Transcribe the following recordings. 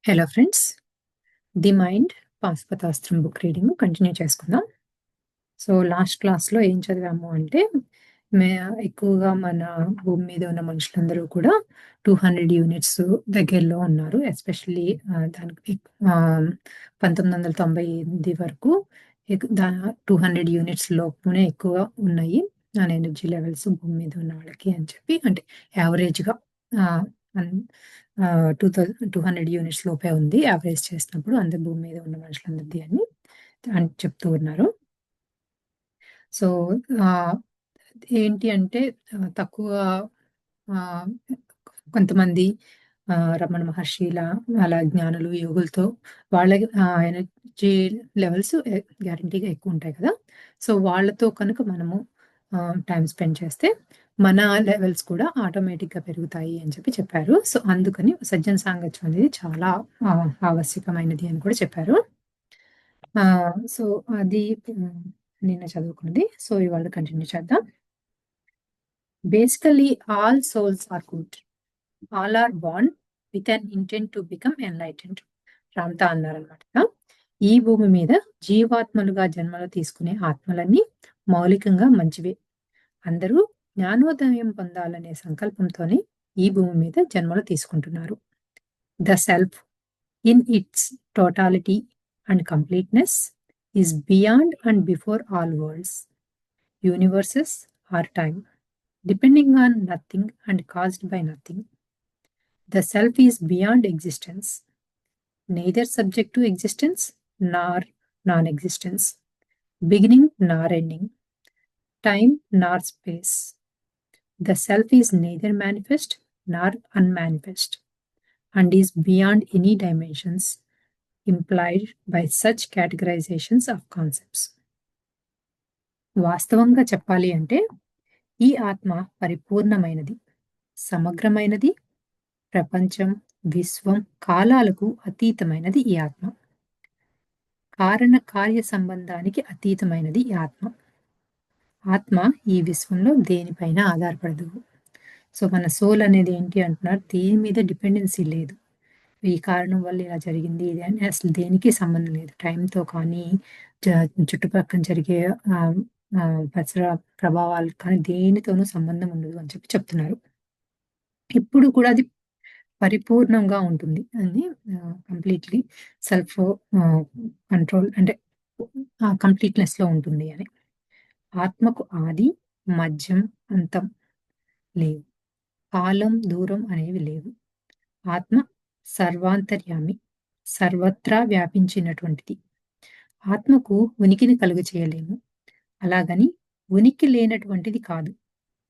Hello friends, the mind Pashupatastram book reading continue చేసుకుందాం. So last క్లాస్లో ఏం చదివాము అంటే మే ఎక్కువగా మన భూమి మీద ఉన్న మనుషులందరూ కూడా 200 యూనిట్స్ దగ్గరలో ఉన్నారు. ఎస్పెషల్లీ దానికి 1998 వరకు 200 యూనిట్స్ లోపునే ఎక్కువ ఉన్నాయి దాని ఎనర్జీ లెవెల్స్ భూమి మీద ఉన్న వాళ్ళకి అని చెప్పి, అంటే యావరేజ్గా 200 యూనిట్స్ లోపే ఉంది యావరేజ్ చేసినప్పుడు అందరి భూమి మీద ఉన్న మనుషులందరిది అని చెప్తూ ఉన్నారు. సో ఏంటి అంటే తక్కువ కొంతమంది రమణ మహర్షిల అలా జ్ఞానులు యోగులతో వాళ్ళ ఎనర్జీ లెవెల్స్ గ్యారంటీగా ఎక్కువ ఉంటాయి కదా. సో వాళ్ళతో కనుక మనము టైం స్పెండ్ చేస్తే మన లెవెల్స్ కూడా ఆటోమేటిక్గా పెరుగుతాయి అని చెప్పి చెప్పారు. సో అందుకని సజ్జన సాంగత్యం అనేది చాలా ఆవశ్యకమైనది అని కూడా చెప్పారు. సో అది నిన్న చదువుకున్నది. సో ఇవాళ కంటిన్యూ చేద్దాం. Basically all souls are good. All are born with an intent to become enlightened. Ramtha అన్నారనమాట. ఈ భూమి మీద జీవాత్మలుగా జన్మలు తీసుకునే ఆత్మలన్నీ మౌలికంగా మంచివే. అందరూ జ్ఞానోదయం పొందాలనే సంకల్పంతోనే ఈ భూమి మీద జన్మలు తీసుకుంటున్నారు. The self in its totality and completeness is beyond and before all worlds, universes or time, depending on nothing and caused by nothing. The self is beyond existence, neither subject to existence nor non-existence, beginning nor ending, time nor space. The self is neither manifest nor unmanifest, and is beyond any dimensions implied by such categorizations of concepts. వాస్తవంగా చెప్పాలి అంటే ఈ ఆత్మ పరిపూర్ణమైనది, సమగ్రమైనది, ప్రపంచం, విశ్వం, కాలాలకు అతీతమైనది ఈ ఆత్మ. కారణ కార్య సంబంధానికి అతీతమైనది ఈ ఆత్మ. ఆత్మ ఈ విశ్వంలో దేనిపైన ఆధారపడదు. సో మన సోల్ అనేది ఏంటి అంటున్నారు, దేని మీద డిపెండెన్సీ లేదు. ఈ కారణం వల్ల ఇలా జరిగింది ఇది అని అసలు దేనికి సంబంధం లేదు. టైంతో కానీ చుట్టుపక్కల జరిగే పరిసర ప్రభావాలు కానీ దేనితోనూ సంబంధం ఉండదు అని చెప్పి చెప్తున్నారు. ఇప్పుడు కూడా అది పరిపూర్ణంగా ఉంటుంది అని, కంప్లీట్లీ సెల్ఫ్ కంట్రోల్ అంటే కంప్లీట్నెస్ లో ఉంటుంది అని. ఆత్మకు ఆది, మధ్యం, అంతం లేవు. కాలం, దూరం అనేవి లేవు. ఆత్మ సర్వాంతర్యామి, సర్వత్రా వ్యాపించినటువంటిది. ఆత్మకు ఉనికిని కలుగ చేయలేము. అలాగని ఉనికి లేనటువంటిది కాదు.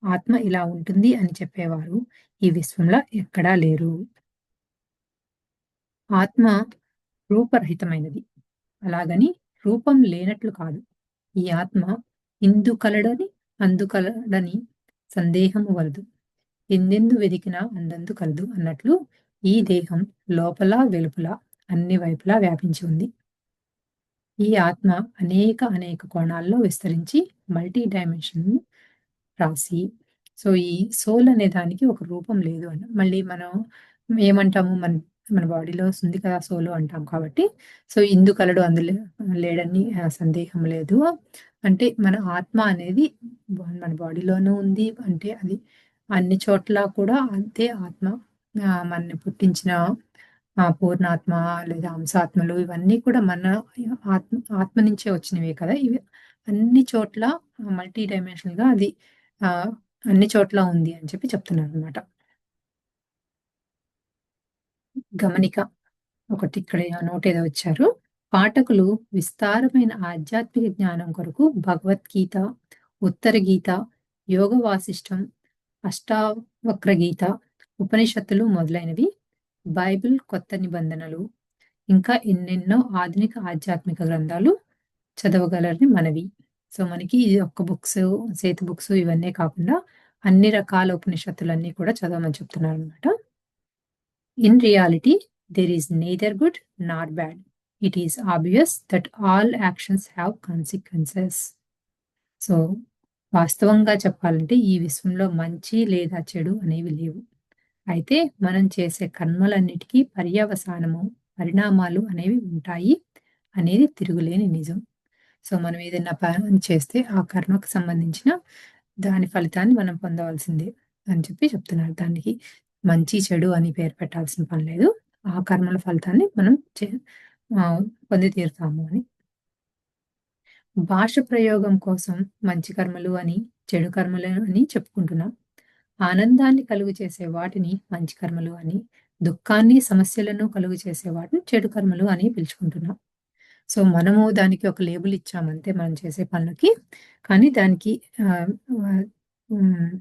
ఆత్మ ఇలా ఉంటుంది అని చెప్పేవారు ఈ విశ్వంలో ఎక్కడా లేరు. ఆత్మ రూపరహితమైనది, అలాగని రూపం లేనట్లు కాదు. ఈ ఆత్మ ఇందు కలడని అందు కలడని సందేహము వలదు. ఎందెందు వెదికినా అందందు కలదు అన్నట్లు ఈ దేహం లోపల వెలుపల అన్ని వైపులా వ్యాపించి ఉంది. ఈ ఆత్మ అనేక కోణాల్లో విస్తరించి మల్టీ డైమెన్షన్ రాసి. సో ఈ సోల్ అనే దానికి ఒక రూపం లేదు అని మళ్ళీ మనం ఏమంటాము, మన బాడీలో ఉంది కదా సోలు అంటాం. కాబట్టి సో ఇందు కలడు అందులో లేడని సందేహం లేదు. అంటే మన ఆత్మ అనేది మన బాడీలోనూ ఉంది, అంటే అది అన్ని చోట్ల కూడా అంతే ఆత్మ. మనని పుట్టించిన పూర్ణాత్మ లేదా అంశాత్మలు ఇవన్నీ కూడా మన ఆత్మ నుంచే వచ్చినవే కదా. ఇవి అన్ని చోట్ల మల్టీ డైమెన్షనల్ గా అది అన్ని చోట్ల ఉంది అని చెప్పి చెప్తున్నారు అనమాట. గమనిక ఒకటి ఇక్కడ నోట్ ఏదో వచ్చారు. పాఠకులు విస్తారమైన ఆధ్యాత్మిక జ్ఞానం కొరకు భగవద్గీత, ఉత్తర గీత, యోగ వాసిష్టం, అష్టావక్ర గీత, ఉపనిషత్తులు మొదలైనవి, బైబిల్, కొత్త నిబంధనలు, ఇంకా ఎన్నెన్నో ఆధునిక ఆధ్యాత్మిక గ్రంథాలు చదవగలరని మనవి. సో మనకి ఇది ఒక్క బుక్స్, సేతు బుక్స్ ఇవన్నీ కాకుండా అన్ని రకాల ఉపనిషత్తులన్నీ కూడా చదవమని చెప్తున్నారు అనమాట. In reality, there is neither good nor bad. It is obvious that all actions have consequences. So వాస్తవంగా చెప్పాలంటే ఈ విశ్వంలో మంచి లేదా చెడు అనేవి లేవు. అయితే మనం చేసే కర్మలన్నిటికీ పర్యవసానము పరిణామాలు అనేవి ఉంటాయి అనేది తిరుగులేని నిజం. సో, మనం ఏదైనా పని చేస్తే ఆ కర్మకు సంబంధించిన దాని ఫలితాన్ని మనం పొందవలసిందే అని చెప్పి చెప్తున్నారు. దానికి మంచి, చెడు అని పేరు పెట్టాల్సిన పని లేదు. ఆ కర్మల ఫలితాన్ని మనం పొంది తీరుతాము అని. భాష ప్రయోగం కోసం మంచి కర్మలు అని, చెడు కర్మలు అని చెప్పుకుంటున్నాం. ఆనందాన్ని కలుగు చేసే వాటిని మంచి కర్మలు అని, దుఃఖాన్ని, సమస్యలను కలుగు చేసే వాటిని చెడు కర్మలు అని పిలుచుకుంటున్నాం. సో, మనము దానికి ఒక లేబుల్ ఇచ్చామంతే మనం చేసే పనులకి. కానీ దానికి ఆహ్, ఆహ్, హ్మ్.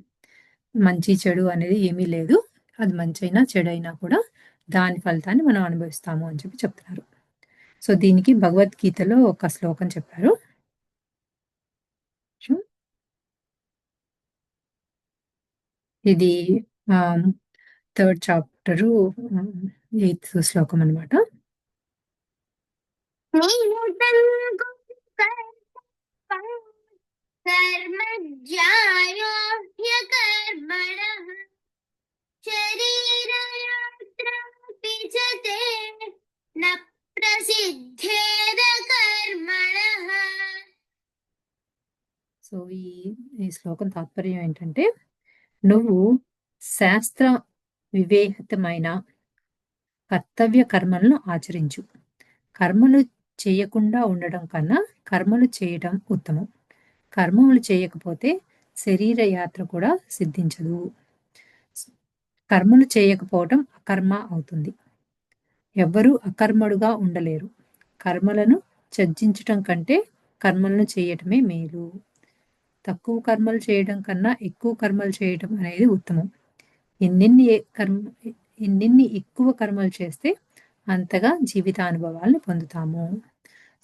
మంచి, చెడు అనేది ఏమీ లేదు. అది మంచైనా, చెడైనా కూడా దాని ఫలితాన్ని మనం అనుభవిస్తాము అని చెప్పి చెప్తున్నారు. సో, దీనికి భగవద్గీతలో ఒక శ్లోకం చెప్పారు. చు ఇది ఆహ్, థర్డ్ చాప్టరు ఆహ్, ఎయిత్ శ్లోకం అనమాట. कर्मज्ञायो ह्यकर्मणः शरीरयात्रापि च ते न प्रसिद्धेद कर्मणः. సో, ఈ శ్లోకం తాత్పర్యం ఏంటంటే, నువ్వు శాస్త్ర వివేహితమైన కర్తవ్య కర్మలను ఆచరించు. కర్మలు చేయకుండా ఉండడం కన్నా కర్మలు చేయటం ఉత్తమం. కర్మలు చేయకపోతే శరీర యాత్ర కూడా సిద్ధించదు. కర్మలు చేయకపోవటం అకర్మ అవుతుంది. ఎవ్వరూ అకర్మడుగా ఉండలేరు. కర్మలను త్యజించటం కంటే కర్మలను చేయటమే మేలు. తక్కువ కర్మలు చేయడం కన్నా ఎక్కువ కర్మలు చేయటం అనేది ఉత్తమం. ఎన్నెన్ని ఎ కర్మ ఎన్నెన్ని ఎక్కువ కర్మలు చేస్తే అంతగా జీవితానుభవాలను పొందుతాము.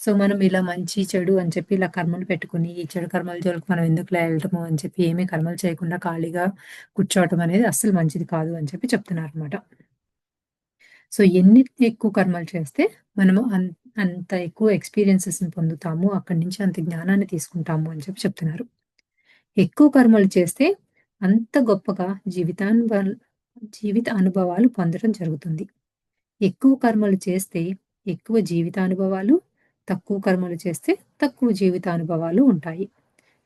సో, మనం ఇలా మంచి, చెడు అని చెప్పి ఇలా కర్మలు పెట్టుకొని, ఈ చెడు కర్మల జోలికి మనం ఎందుకులే ఎళ్ళటము అని చెప్పి ఏమీ కర్మలు చేయకుండా ఖాళీగా కూర్చోవటం అనేది అస్సలు మంచిది కాదు అని చెప్పి చెప్తున్నారనమాట. సో, ఎన్ని ఎక్కువ కర్మలు చేస్తే మనము అంత ఎక్కువ ఎక్స్‌పీరియన్సెస్‌ని పొందుతాము. అక్కడి నుంచి అంత జ్ఞానాన్ని తీసుకుంటాము అని చెప్పి చెప్తున్నారు. ఎక్కువ కర్మలు చేస్తే అంత గొప్పగా జీవిత అనుభవాలు పొందడం జరుగుతుంది. ఎక్కువ కర్మలు చేస్తే ఎక్కువ జీవితానుభవాలు, తక్కువ కర్మలు చేస్తే తక్కువ జీవితానుభవాలు ఉంటాయి.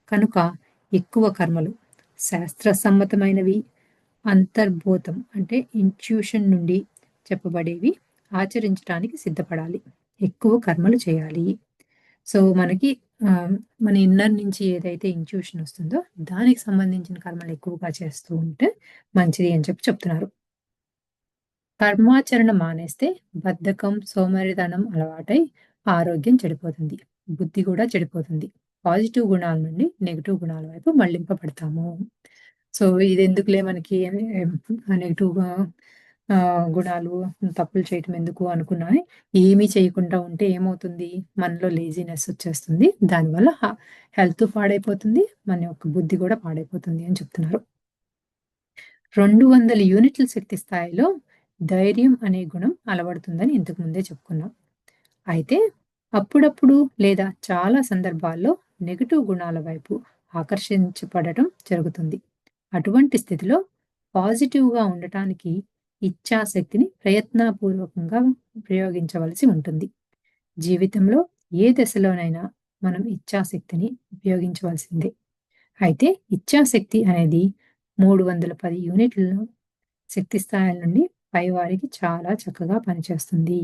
కనుక ఎక్కువ కర్మలు శాస్త్రసమ్మతమైనవి, అంతర్బోధం అంటే ఇంట్యూషన్ నుండి చెప్పబడేవి ఆచరించటానికి సిద్ధపడాలి. ఎక్కువ కర్మలు చేయాలి. సో, మనకి ఆహ్, మన ఇన్నర్ నుంచి ఏదైతే ఇంట్యూషన్ వస్తుందో దానికి సంబంధించిన కర్మలు ఎక్కువగా చేస్తూ ఉంటే మంచిది అని చెప్పి చెప్తున్నారు. కర్మాచరణ మానేస్తే బద్ధకం, సోమరితనం అలవాటై ఆరోగ్యం చెడిపోతుంది. బుద్ధి కూడా చెడిపోతుంది. పాజిటివ్ గుణాల నుండి నెగెటివ్ గుణాల వైపు మళ్లింపబడతాము. సో, ఇదెందుకులే మనకి నెగెటివ్‌గా గుణాలు, తప్పులు చేయటం ఎందుకు అనుకున్నా, ఏమీ చేయకుండా ఉంటే ఏమవుతుంది? మనలో లేజీనెస్ వచ్చేస్తుంది. దానివల్ల హెల్త్ పాడైపోతుంది. మన యొక్క బుద్ధి కూడా పాడైపోతుంది అని చెప్తున్నారు. 200 యూనిట్ల శక్తి స్థాయిలో ధైర్యం అనే గుణం అలవడుతుందని ఇంతకు ముందే చెప్పుకున్నాం. అయితే అప్పుడప్పుడు లేదా చాలా సందర్భాల్లో నెగెటివ్ గుణాల వైపు ఆకర్షించబడటం జరుగుతుంది. అటువంటి స్థితిలో పాజిటివ్‌గా ఉండటానికి ఇచ్ఛాశక్తిని ప్రయత్నపూర్వకంగా ప్రయోగించవలసి ఉంటుంది. జీవితంలో ఏ దశలోనైనా మనం ఇచ్ఛాశక్తిని ఉపయోగించవలసిందే. అయితే ఇచ్ఛాశక్తి అనేది 310 యూనిట్ల శక్తి స్థాయిల నుండి పైవారికి చాలా చక్కగా పనిచేస్తుంది.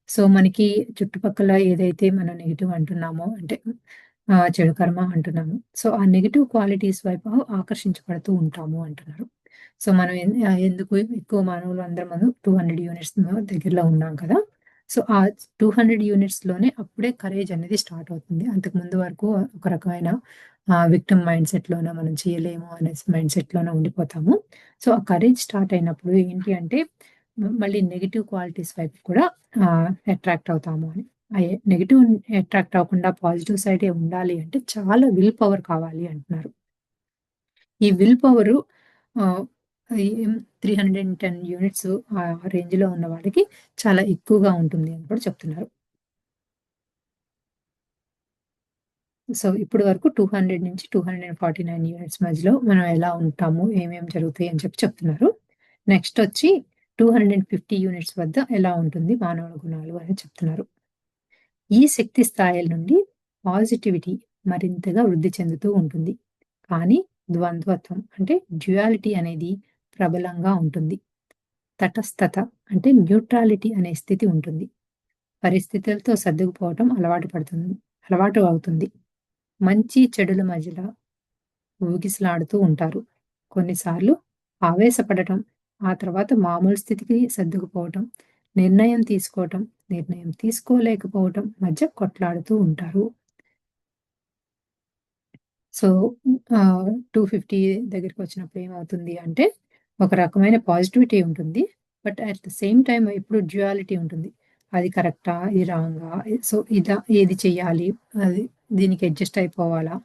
సో, మనకి చుట్టుపక్కల ఏదైతే మనం నెగెటివ్ అంటున్నామో అంటే చెడు కర్మ అంటున్నాము. సో, ఆ నెగెటివ్ క్వాలిటీస్ వైపు ఆకర్షించబడుతూ ఉంటాము అంటున్నారు. సో, మనం ఎందుకు ఎక్కువ మానవులందరం మనం 200 యూనిట్స్ దగ్గరలో ఉన్నాం కదా! సో, ఆ 200 యూనిట్స్‌లోనే అప్పుడే కరేజ్ అనేది స్టార్ట్ అవుతుంది. అంతకు ముందు వరకు ఒక రకమైన విక్టిమ్ మైండ్‌సెట్‌లోన మనం చేయలేము అనేసి మైండ్‌సెట్‌లోనే ఉండిపోతాము. సో, ఆ కరేజ్ స్టార్ట్ అయినప్పుడు ఏంటి అంటే మళ్ళీ నెగెటివ్ క్వాలిటీస్ వైపు కూడా అట్రాక్ట్ అవుతాము అని. నెగెటివ్ అట్రాక్ట్ అవ్వకుండా పాజిటివ్ సైడే ఉండాలి అంటే చాలా విల్ పవర్ కావాలి అంటున్నారు. ఈ విల్ పవరు ఆహ్, ఈ 310 యూనిట్స్ ఆ రేంజ్‌లో ఉన్న వాళ్ళకి చాలా ఎక్కువగా ఉంటుంది అని కూడా చెప్తున్నారు. సో, ఇప్పటి వరకు 200-249 యూనిట్స్ మధ్యలో మనం ఎలా ఉంటాము, ఏమేమి జరుగుతాయి అని చెప్పి చెప్తున్నారు. నెక్స్ట్ వచ్చి 250 యూనిట్స్ వద్ద ఎలా ఉంటుంది మానవ గుణాలు అని చెప్తున్నారు. ఈ శక్తి స్థాయిల నుండి పాజిటివిటీ మరింతగా వృద్ధి చెందుతూ ఉంటుంది. కానీ ద్వంద్వత్వం అంటే డ్యుయాలిటీ అనేది ప్రబలంగా ఉంటుంది. తటస్థత అంటే న్యూట్రాలిటీ అనే స్థితి ఉంటుంది. పరిస్థితులతో సర్దుకుపోవటం అలవాటు అవుతుంది. మంచి చెడుల మధ్యలో ఊగిసలాడుతూ ఉంటారు. కొన్నిసార్లు ఆవేశపడటం, ఆ తర్వాత మామూలు స్థితికి సర్దుకుపోవటం, నిర్ణయం తీసుకోవటం, నిర్ణయం తీసుకోలేకపోవటం మధ్య కొట్లాడుతూ ఉంటారు. సో, 250 దగ్గరికొచ్చినప్పుడు ఏమవుతుంది అంటే, ఒక రకమైన పాజిటివిటీ ఉంటుంది. But at the same time ఎప్పుడు డ్యుయాలిటీ ఉంటుంది. అది కరెక్టా? ఇది రాంగా? సో, ఇలా ఏది చెయ్యాలి? అది దీనికి అడ్జస్ట్ అయిపోవాలా?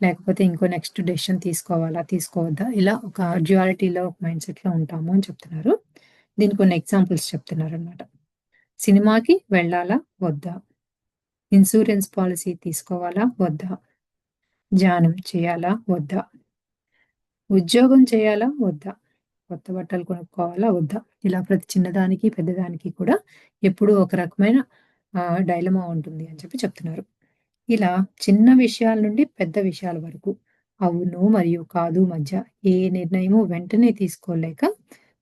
లేకపోతే ఇంకో నెక్స్ట్ డెసిషన్ తీసుకోవాలా? తీసుకోవద్దా? ఇలా ఒక డ్యుయాలిటీలో ఒక మైండ్‌సెట్‌లో ఉంటాము అని చెప్తున్నారు. దీనికి కొన్ని ఎగ్జాంపుల్స్ చెప్తున్నారనమాట. సినిమాకి వెళ్ళాలా? వద్దా? ఇన్స్యూరెన్స్ పాలిసీ తీసుకోవాలా? వద్దా? ధ్యానం చేయాలా? వద్దా? ఉద్యోగం చేయాలా? వద్దా? కొత్త బట్టలు కొనుక్కోవాలా? వద్దా? ఇలా ప్రతి చిన్నదానికి, పెద్దదానికి కూడా ఎప్పుడూ ఒక రకమైన డైలమా ఉంటుంది అని చెప్తున్నారు. ఇలా చిన్న విషయాల నుండి పెద్ద విషయాల వరకు అవును మరియు కాదు మధ్య ఏ నిర్ణయము వెంటనే తీసుకోలేక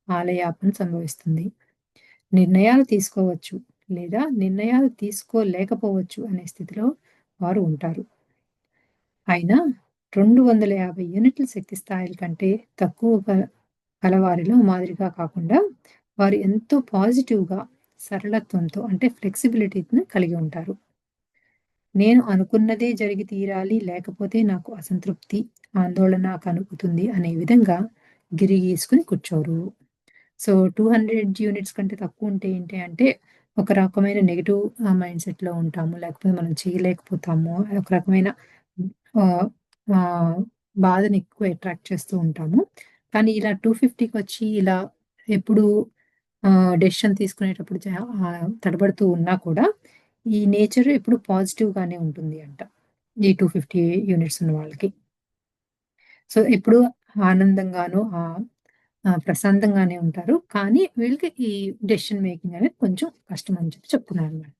ఆలయాపన సంభవిస్తుంది. నిర్ణయాలు తీసుకోవచ్చు లేదా నిర్ణయాలు తీసుకోలేకపోవచ్చు అనే స్థితిలో వారు ఉంటారు. అయినా 250 యూనిట్ల శక్తి స్థాయిల కంటే తక్కువ కలవారిలో మాదిరిగా కాకుండా వారు ఎంతో పాజిటివ్‌గా, సరళత్వంతో అంటే ఫ్లెక్సిబిలిటీని కలిగి ఉంటారు. నేను అనుకున్నదే జరిగి తీరాలి లేకపోతే నాకు అసంతృప్తి, ఆందోళన కలుగుతుంది అనే విధంగా గిరి గీసుకొని కూర్చోరు. సో, 200 యూనిట్స్ కంటే తక్కువుంటే ఏంటి అంటే, ఒక రకమైన నెగెటివ్ మైండ్‌సెట్‌లో ఉంటాము. లేకపోతే మనం చేయలేకపోతాము. ఒక రకమైన ఆహ్, ఆహ్, బాధని ఎక్కువ అట్రాక్ట్ చేస్తూ ఉంటాము. కానీ ఇలా 250కొచ్చి ఇలా ఎప్పుడు డెసిషన్ తీసుకునేటప్పుడు తడబడుతూ ఉన్నా కూడా, ఈ నేచర్ ఎప్పుడు పాజిటివ్‌గానే ఉంటుంది అంట. ఈ 250 యూనిట్స్ ఉన్న వాళ్ళకి. సో, ఎప్పుడూ ఆనందంగాను ప్రశాంతంగానే ఉంటారు. కానీ వీళ్ళకి ఈ డెసిషన్ మేకింగ్ అనేది కొంచెం కష్టం అని చెప్తున్నారన్నమాట.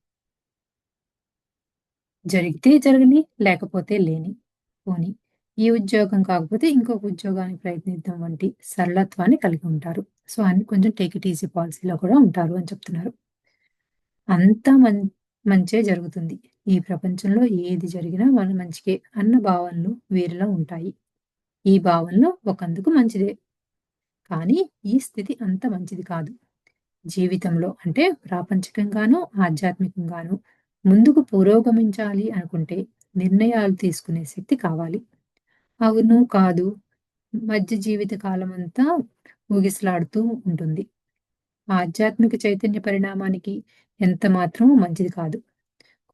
జరిగితే జరగని, లేకపోతే లేని. పోనీ ఈ ఉద్యోగం కాకపోతే ఇంకొక ఉద్యోగానికి ప్రయత్నిద్దాం వంటి సరళత్వాన్ని కలిగి ఉంటారు. సో, అని కొంచెం టేక్ ఇట్ ఈజీ పాలిసీలో కూడా ఉంటారు అని చెప్తున్నారు. అంతా మంచే జరుగుతుంది. ఈ ప్రపంచంలో ఏది జరిగినా మన మంచికే అన్న భావనలు వీరిలో ఉంటాయి. ఈ భావనలు ఒకందుకు మంచిదే. కానీ ఈ స్థితి అంత మంచిది కాదు. జీవితంలో అంటే ప్రాపంచికంగాను, ఆధ్యాత్మికంగాను ముందుకు పురోగమించాలి అనుకుంటే నిర్ణయాలు తీసుకునే శక్తి కావాలి. అవును, కాదు మధ్య జీవిత కాలమంతా ఊగిసలాడుతూ ఉంటుంది. ఆధ్యాత్మిక చైతన్య పరిణామానికి ఎంత మాత్రం మంచిది కాదు.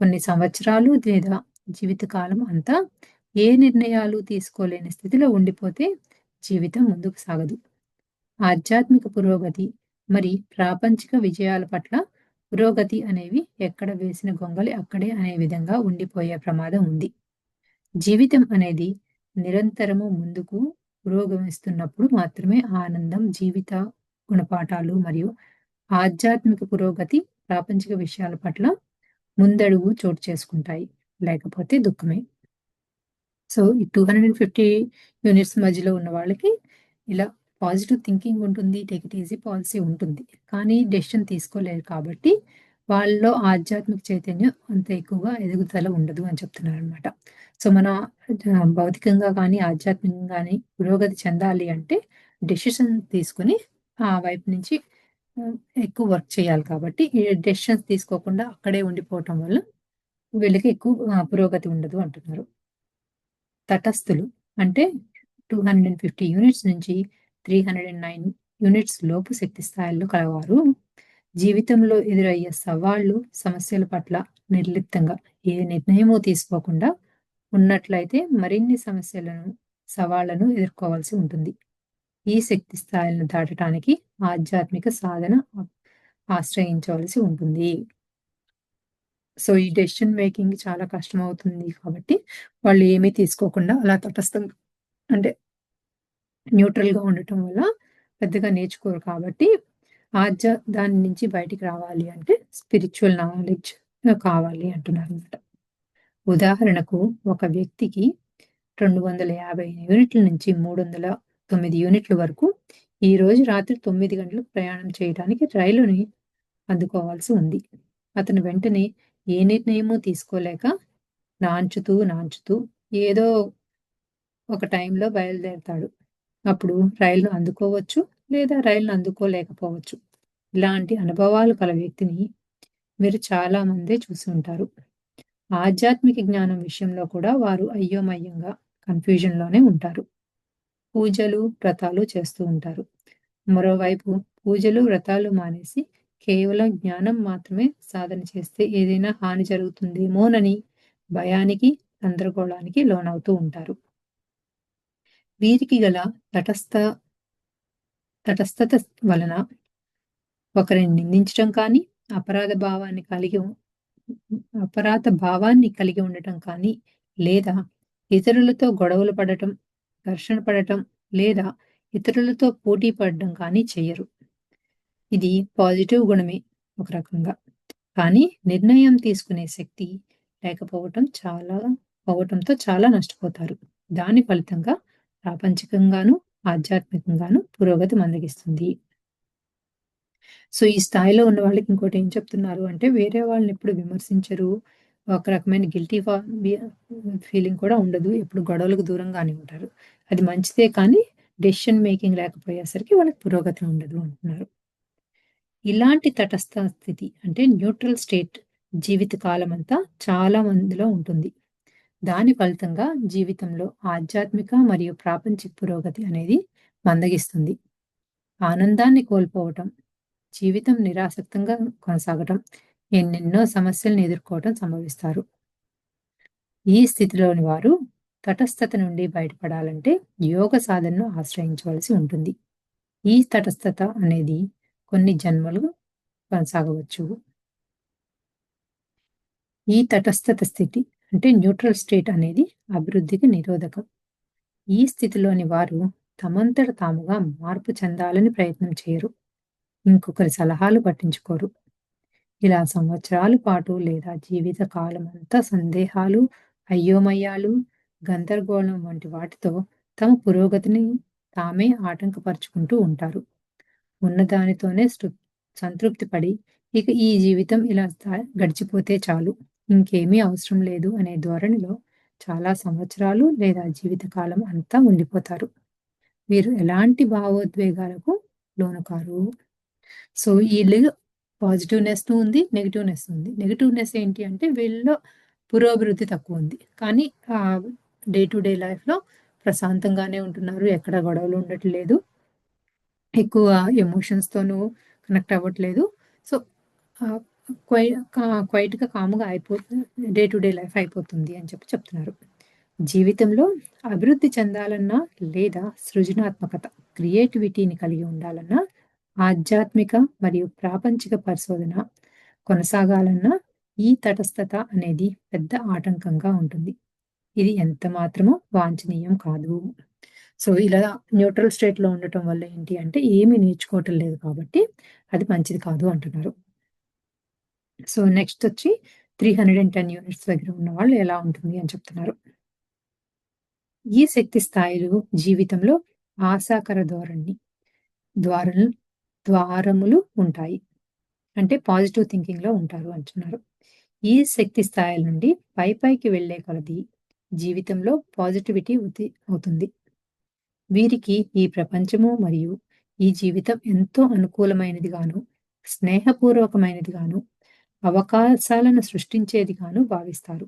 కొన్ని సంవత్సరాలు లేదా జీవితకాలం అంతా ఏ నిర్ణయాలు తీసుకోలేని స్థితిలో ఉండిపోతే జీవితం ముందుకు సాగదు. ఆధ్యాత్మిక పురోగతి మరి ప్రాపంచిక విజయాల పట్ల పురోగతి అనేవి ఎక్కడ వేసిన గొంగలి అక్కడే అనే విధంగా ఉండిపోయే ప్రమాదం ఉంది. జీవితం అనేది నిరంతరము ముందుకు పురోగమిస్తున్నప్పుడు మాత్రమే ఆనందం, జీవిత గుణపాఠాలు మరియు ఆధ్యాత్మిక పురోగతి ప్రాపంచిక విషయాల పట్ల ముందడుగు చోటు చేసుకుంటాయి. లేకపోతే దుఃఖమే. సో, ఈ 250 యూనిట్స్ మధ్యలో ఉన్న వాళ్ళకి ఇలా పాజిటివ్ థింకింగ్ ఉంటుంది. టేక్ ఇట్ ఈజీ పాలిసీ ఉంటుంది. కానీ డెసిషన్ తీసుకోలేరు కాబట్టి వాళ్ళలో ఆధ్యాత్మిక చైతన్యం అంత ఎక్కువగా ఎదుగుదల ఉండదు అని చెప్తున్నారనమాట. సో, మన భౌతికంగా కానీ, ఆధ్యాత్మికంగా గానీ పురోగతి చెందాలి అంటే డెసిషన్ తీసుకొని ఆ వైపు నుంచి ఆహ్, ఎక్కువ వర్క్ చేయాలి కాబట్టి ఈ డెసిషన్స్ తీసుకోకుండా అక్కడే ఉండిపోవటం వల్ల వీళ్ళకి ఎక్కువ పురోగతి ఉండదు అంటున్నారు. తటస్థులు అంటే 250 యూనిట్స్ నుంచి 309 యూనిట్స్ లోపు శక్తి స్థాయిల్లో కలవారు జీవితంలో ఎదురయ్యే సవాళ్లు, సమస్యల పట్ల నిర్లిప్తంగా ఏ నిర్ణయమూ తీసుకోకుండా ఉన్నట్లయితే మరిన్ని సమస్యలను, సవాళ్లను ఎదుర్కోవాల్సి ఉంటుంది. ఈ శక్తి స్థాయిలను దాటడానికి ఆధ్యాత్మిక సాధన ఆశ్రయించవలసి ఉంటుంది. సో, ఈ డెసిషన్ మేకింగ్ చాలా కష్టమవుతుంది కాబట్టి, వాళ్ళు ఏమీ తీసుకోకుండా అలా తటస్థంగా అంటే న్యూట్రల్‌గా ఉండటం వల్ల పెద్దగా నేర్చుకోరు కాబట్టి, దాని నుంచి బయటికి రావాలి అంటే స్పిరిచ్యువల్ నాలెడ్జ్ కావాలి అంటున్నారనమాట. ఉదాహరణకు ఒక వ్యక్తికి 250 యూనిట్ల నుంచి 309 యూనిట్ల వరకు ఈరోజు రాత్రి 9 గంటలకు ప్రయాణం చేయడానికి రైలుని అందుకోవాల్సి ఉంది. అతను వెంటనే ఏ నిర్ణయమూ తీసుకోలేక నాంచుతూ ఏదో ఒక టైంలో బయలుదేరతాడు. అప్పుడు రైలును అందుకోవచ్చు, లేదా రైలును అందుకోలేకపోవచ్చు. ఇలాంటి అనుభవాలు కల వ్యక్తిని మీరు చాలా మందే చూసి ఉంటారు. ఆధ్యాత్మిక జ్ఞానం విషయంలో కూడా వారు అయోమయంగా, కన్‌ఫ్యూజన్‌లోనే ఉంటారు. పూజలు, వ్రతాలు చేస్తూ ఉంటారు. మరోవైపు పూజలు, వ్రతాలు మానేసి కేవలం జ్ఞానం మాత్రమే సాధన చేస్తే ఏదైనా హాని జరుగుతుందేమోనని భయానికి, గందరగోళానికి లోనవుతూ ఉంటారు. వీరికి గల తటస్థ తటస్థత వలన ఒకరిని నిందించటం కానీ, అపరాధ భావాన్ని కలిగి అపరాధ భావాన్ని కలిగి ఉండటం కానీ, లేదా ఇతరులతో గొడవలు పడటం, ఘర్షణ పడటం, లేదా ఇతరులతో పోటీ పడడం కానీ చెయ్యరు. ఇది పాజిటివ్ గుణమే ఒక రకంగా. కానీ నిర్ణయం తీసుకునే శక్తి పోవటంతో చాలా నష్టపోతారు. దాని ఫలితంగా ప్రాపంచికంగాను, ఆధ్యాత్మికంగాను పురోగతి మందగిస్తుంది. సో, ఈ స్థాయిలో ఉన్న వాళ్ళకి ఇంకోటి ఏం చెప్తున్నారు అంటే, వేరే వాళ్ళని ఎప్పుడు విమర్శించరు. ఒక రకమైన గిల్టీ ఫీలింగ్ కూడా ఉండదు. ఎప్పుడు గొడవలకు దూరంగానే ఉంటారు. అది మంచిదే కానీ, డెసిషన్ మేకింగ్ లేకపోయేసరికి వాళ్ళకి పురోగతి ఉండదు అంటున్నారు. ఇలాంటి తటస్థ స్థితి అంటే న్యూట్రల్ స్టేట్ జీవిత కాలమంతా చాలా మందిలో ఉంటుంది. దాని ఫలితంగా జీవితంలో ఆధ్యాత్మిక మరియు ప్రాపంచిక పురోగతి అనేది మందగిస్తుంది. ఆనందాన్ని కోల్పోవటం, జీవితం నిరాసక్తంగా కొనసాగటం, ఎన్నెన్నో సమస్యలను ఎదుర్కోవటం సంభవిస్తారు. ఈ స్థితిలోని వారు తటస్థత నుండి బయటపడాలంటే యోగ సాధనను ఆశ్రయించవలసి ఉంటుంది. ఈ తటస్థత అనేది కొన్ని జన్మలు కొనసాగవచ్చు. ఈ తటస్థత స్థితి అంటే న్యూట్రల్ స్టేట్ అనేది అభివృద్ధికి నిరోధకం. ఈ స్థితిలోని వారు తమంతట తాముగా మార్పు చెందాలని ప్రయత్నం చేయరు. ఇంకొకరి సలహాలు పట్టించుకోరు. ఇలా సంవత్సరాల పాటు లేదా జీవిత కాలమంతా సందేహాలు, అయోమయాలు, గందరగోళం వంటి వాటితో తమ పురోగతిని తామే ఆటంకపరుచుకుంటూ ఉంటారు. ఉన్నదానితోనే సంతృప్తి పడి, ఇక ఈ జీవితం ఇలా గడిచిపోతే చాలు, ఇంకేమీ అవసరం లేదు అనే ధోరణిలో చాలా సంవత్సరాలు లేదా జీవితకాలం అంతా ఉండిపోతారు. వీరు ఎలాంటి భావోద్వేగాలకు లోనుకారు. సో, ఈళ్ళు పాజిటివ్‌నెస్ ఉంది, నెగెటివ్‌నెస్ ఉంది. నెగెటివ్‌నెస్ ఏంటి అంటే వీళ్ళలో పురోభివృద్ధి తక్కువుంది. కానీ డే టు డే లైఫ్‌లో ప్రశాంతంగానే ఉంటున్నారు. ఎక్కడ గొడవలు ఉండట్లేదు. ఎక్కువ ఎమోషన్స్‌తోనూ కనెక్ట్ అవ్వట్లేదు. సో, ఆహ్, క్వై క్వైట్‌గా కామ్‌గా డే టు డే లైఫ్ అయిపోతుంది అని చెప్తున్నారు. జీవితంలో అభివృద్ధి చెందాలన్నా లేదా సృజనాత్మకత, క్రియేటివిటీని కలిగి ఉండాలన్నా, ఆధ్యాత్మిక మరియు ప్రాపంచిక పరిశోధన కొనసాగాలన్నా ఈ తటస్థత అనేది పెద్ద ఆటంకంగా ఉంటుంది. ఇది ఎంత మాత్రమూ వాంఛనీయం కాదు. సో, ఇలా న్యూట్రల్ స్టేట్‌లో ఉండటం వల్ల ఏంటి అంటే ఏమి నేర్చుకోవటం లేదు కాబట్టి అది మంచిది కాదు అంటున్నారు. సో, నెక్స్టొచ్చి 310 యూనిట్స్ దగ్గర ఉన్నవాళ్ళు ఎలా ఉంటుంది అని చెప్తున్నారు. ఈ శక్తి స్థాయిలు జీవితంలో ఆశాకర ద్వారల్ ద్వారములు ఉంటాయి. అంటే పాజిటివ్ థింకింగ్‌లో ఉంటారు అంటున్నారు. ఈ శక్తి స్థాయిల నుండి పైకి వెళ్ళే కొలది జీవితంలో పాజిటివిటీ అవుతుంది. వీరికి ఈ ప్రపంచము మరియు ఈ జీవితం ఎంతో అనుకూలమైనదిగాను, స్నేహపూర్వకమైనదిగాను, అవకాశాలను సృష్టించేదిగాను భావిస్తారు.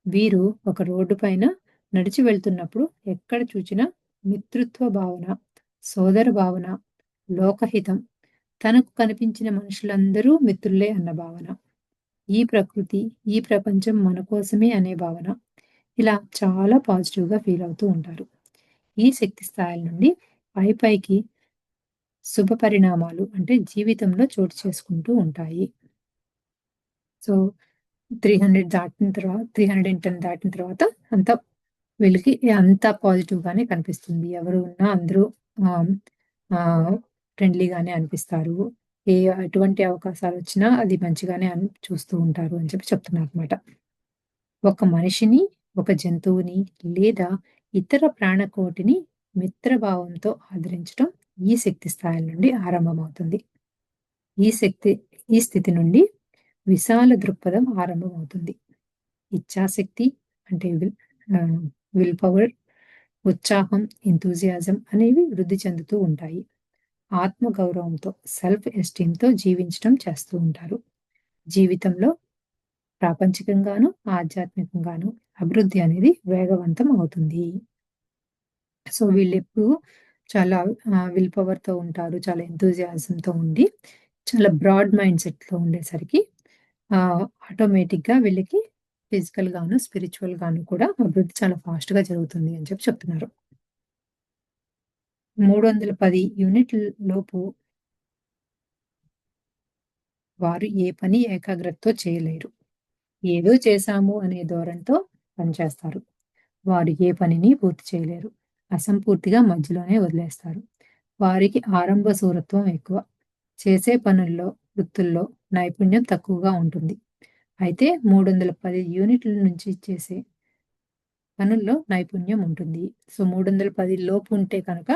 వీరు ఒక రోడ్డు పైన నడిచి వెళ్తున్నప్పుడు ఎక్కడ చూచినా మిత్రుత్వ భావన, సోదర భావన, లోకహితం, తనకు కనిపించిన మనుషులందరూ మిత్రులే అన్న భావన, ఈ ప్రకృతి, ఈ ప్రపంచం మన కోసమే అనే భావన, ఇలా చాలా పాజిటివ్‌గా ఫీల్ అవుతూ ఉంటారు. ఈ శక్తి స్థాయిల నుండి పైకి శుభ పరిణామాలు అంటే జీవితంలో చోటు చేసుకుంటూ ఉంటాయి. సో, 310 దాటిన తర్వాత అంతా వీళ్ళకి అంతా పాజిటివ్‌గానే కనిపిస్తుంది. ఎవరు ఉన్నా అందరూ ఆహ్, ఆహ్, ఫ్రెండ్లీగానే అనిపిస్తారు. ఎటువంటి అవకాశాలొచ్చినా అది మంచిగానే చూస్తూ ఉంటారు అని చెప్తున్నారనమాట. ఒక మనిషిని, ఒక జంతువుని లేదా ఇతర ప్రాణకోటిని మిత్రభావంతో ఆదరించటం ఈ శక్తి స్థాయిల నుండి ఆరంభమవుతుంది. ఈ శక్తి ఈ స్థితి నుండి విశాల దృక్పథం ఆరంభమవుతుంది. ఇచ్ఛాశక్తి అంటే ఆహ్, విల్ పవర్, ఉత్సాహం, ఎంథూసియాజం అనేవి వృద్ధి చెందుతూ ఉంటాయి. ఆత్మ గౌరవంతో, సెల్ఫ్ ఎస్టీమ్‌తో జీవించటం చేస్తూ ఉంటారు. జీవితంలో ప్రాపంచికంగాను, ఆధ్యాత్మికంగాను అభివృద్ధి అనేది వేగవంతం అవుతుంది. సో, వీళ్ళెప్పుడూ చాలా విల్ పవర్‌తో ఉంటారు. చాలా ఎంథూసియాజంతో ఉండి, చాలా బ్రాడ్ మైండ్ సెట్‌లో ఉండేసరికి ఆటోమేటిక్‌గా వీళ్ళకి ఫిజికల్‌గాను, స్పిరిచ్యువల్‌గాను కూడా అభివృద్ధి చాలా ఫాస్ట్‌గా జరుగుతుంది అని చెప్తున్నారు. 310 యూనిట్ల లోపు వారు ఏ పని ఏకాగ్రతతో చేయలేరు. ఏదో చేశాము అనే ధోరణితో పనిచేస్తారు. వారు ఏ పనిని పూర్తి చేయలేరు. అసంపూర్తిగా మధ్యలోనే వదిలేస్తారు. వారికి ఆరంభ శూరత్వం ఎక్కువ. చేసే పనుల్లో, వృత్తుల్లో నైపుణ్యం తక్కువగా ఉంటుంది. అయితే 310 యూనిట్ల నుంచి చేసే పనుల్లో నైపుణ్యం ఉంటుంది. సో, 310 లోపు ఉంటే కనుక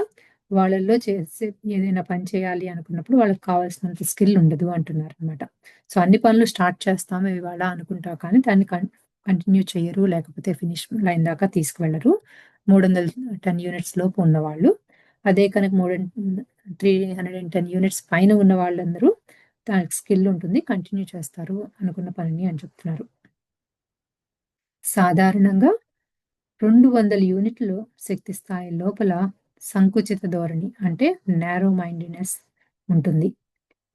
వాళ్ళల్లో చేసే ఏదైనా పని చేయాలి అనుకున్నప్పుడు వాళ్ళకి కావాల్సినంత స్కిల్ ఉండదు అంటున్నారనమాట. సో, అన్ని పనులు స్టార్ట్ చేస్తాము ఇవాళ అనుకుంటా కానీ దాన్ని కంటిన్యూ చెయ్యరు. లేకపోతే ఫినిష్ లైన్ దాకా తీసుకువెళ్లరు. 310 యూనిట్స్ లోపు ఉన్నవాళ్ళు. అదే కనుక 310 యూనిట్స్ పైన ఉన్న వాళ్ళందరూ దానికి స్కిల్ ఉంటుంది. కంటిన్యూ చేస్తారు అనుకున్న పనిని అని చెప్తున్నారు. సాధారణంగా 200 యూనిట్లు శక్తి స్థాయి లోపల సంకుచిత ధోరణి అంటే నారో మైండెడ్‌నెస్ ఉంటుంది.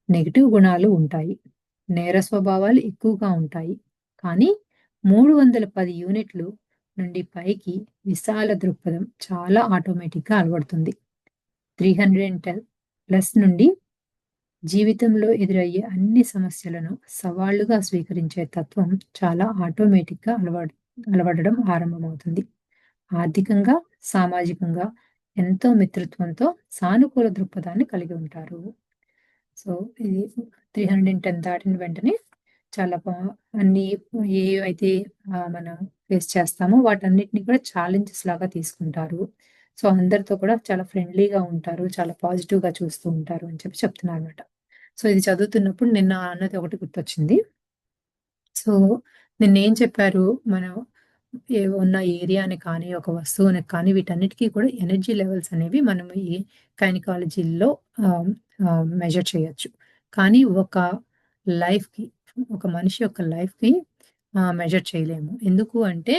నెగెటివ్ గుణాలు ఉంటాయి. నేర స్వభావాలు ఎక్కువగా ఉంటాయి. కానీ 310 యూనిట్లు నుండి పైకి విశాల దృక్పథం చాలా ఆటోమేటిక్‌గా అలవడుతుంది. 310 ప్లస్ నుండి జీవితంలో ఎదురయ్యే అన్ని సమస్యలను సవాళ్లుగా స్వీకరించే తత్వం చాలా ఆటోమేటిక్‌గా అలవడడం ఆరంభమవుతుంది. ఆర్థికంగా, సామాజికంగా ఎంతో మిత్రత్వంతో సానుకూల దృక్పథాన్ని కలిగి ఉంటారు. సో, ఇది 310 దాటిన వెంటనే చాలా అన్నీ ఏవైతే మనం ఫేస్ చేస్తామో వాటన్నిటిని కూడా ఛాలెంజెస్ లాగా తీసుకుంటారు. సో, అందరితో కూడా చాలా ఫ్రెండ్లీగా ఉంటారు. చాలా పాజిటివ్‌గా చూస్తూ ఉంటారు అని చెప్తున్నారన్నమాట. సో, ఇది చదువుతున్నప్పుడు నిన్న అన్నది ఒకటి గుర్తొచ్చింది. సో, నిన్నేం చెప్పారు? మనం ఉన్న ఏరియాని కానీ, ఒక వస్తువుని కానీ వీటన్నిటికి కూడా ఎనర్జీ లెవెల్స్ అనేవి మనం ఈ గైనకాలజీలో ఆహ్, మెజర్ చేయొచ్చు. కానీ ఒక లైఫ్‌కి, ఒక మనిషి యొక్క లైఫ్‌కి మెజర్ చేయలేము. ఎందుకు అంటే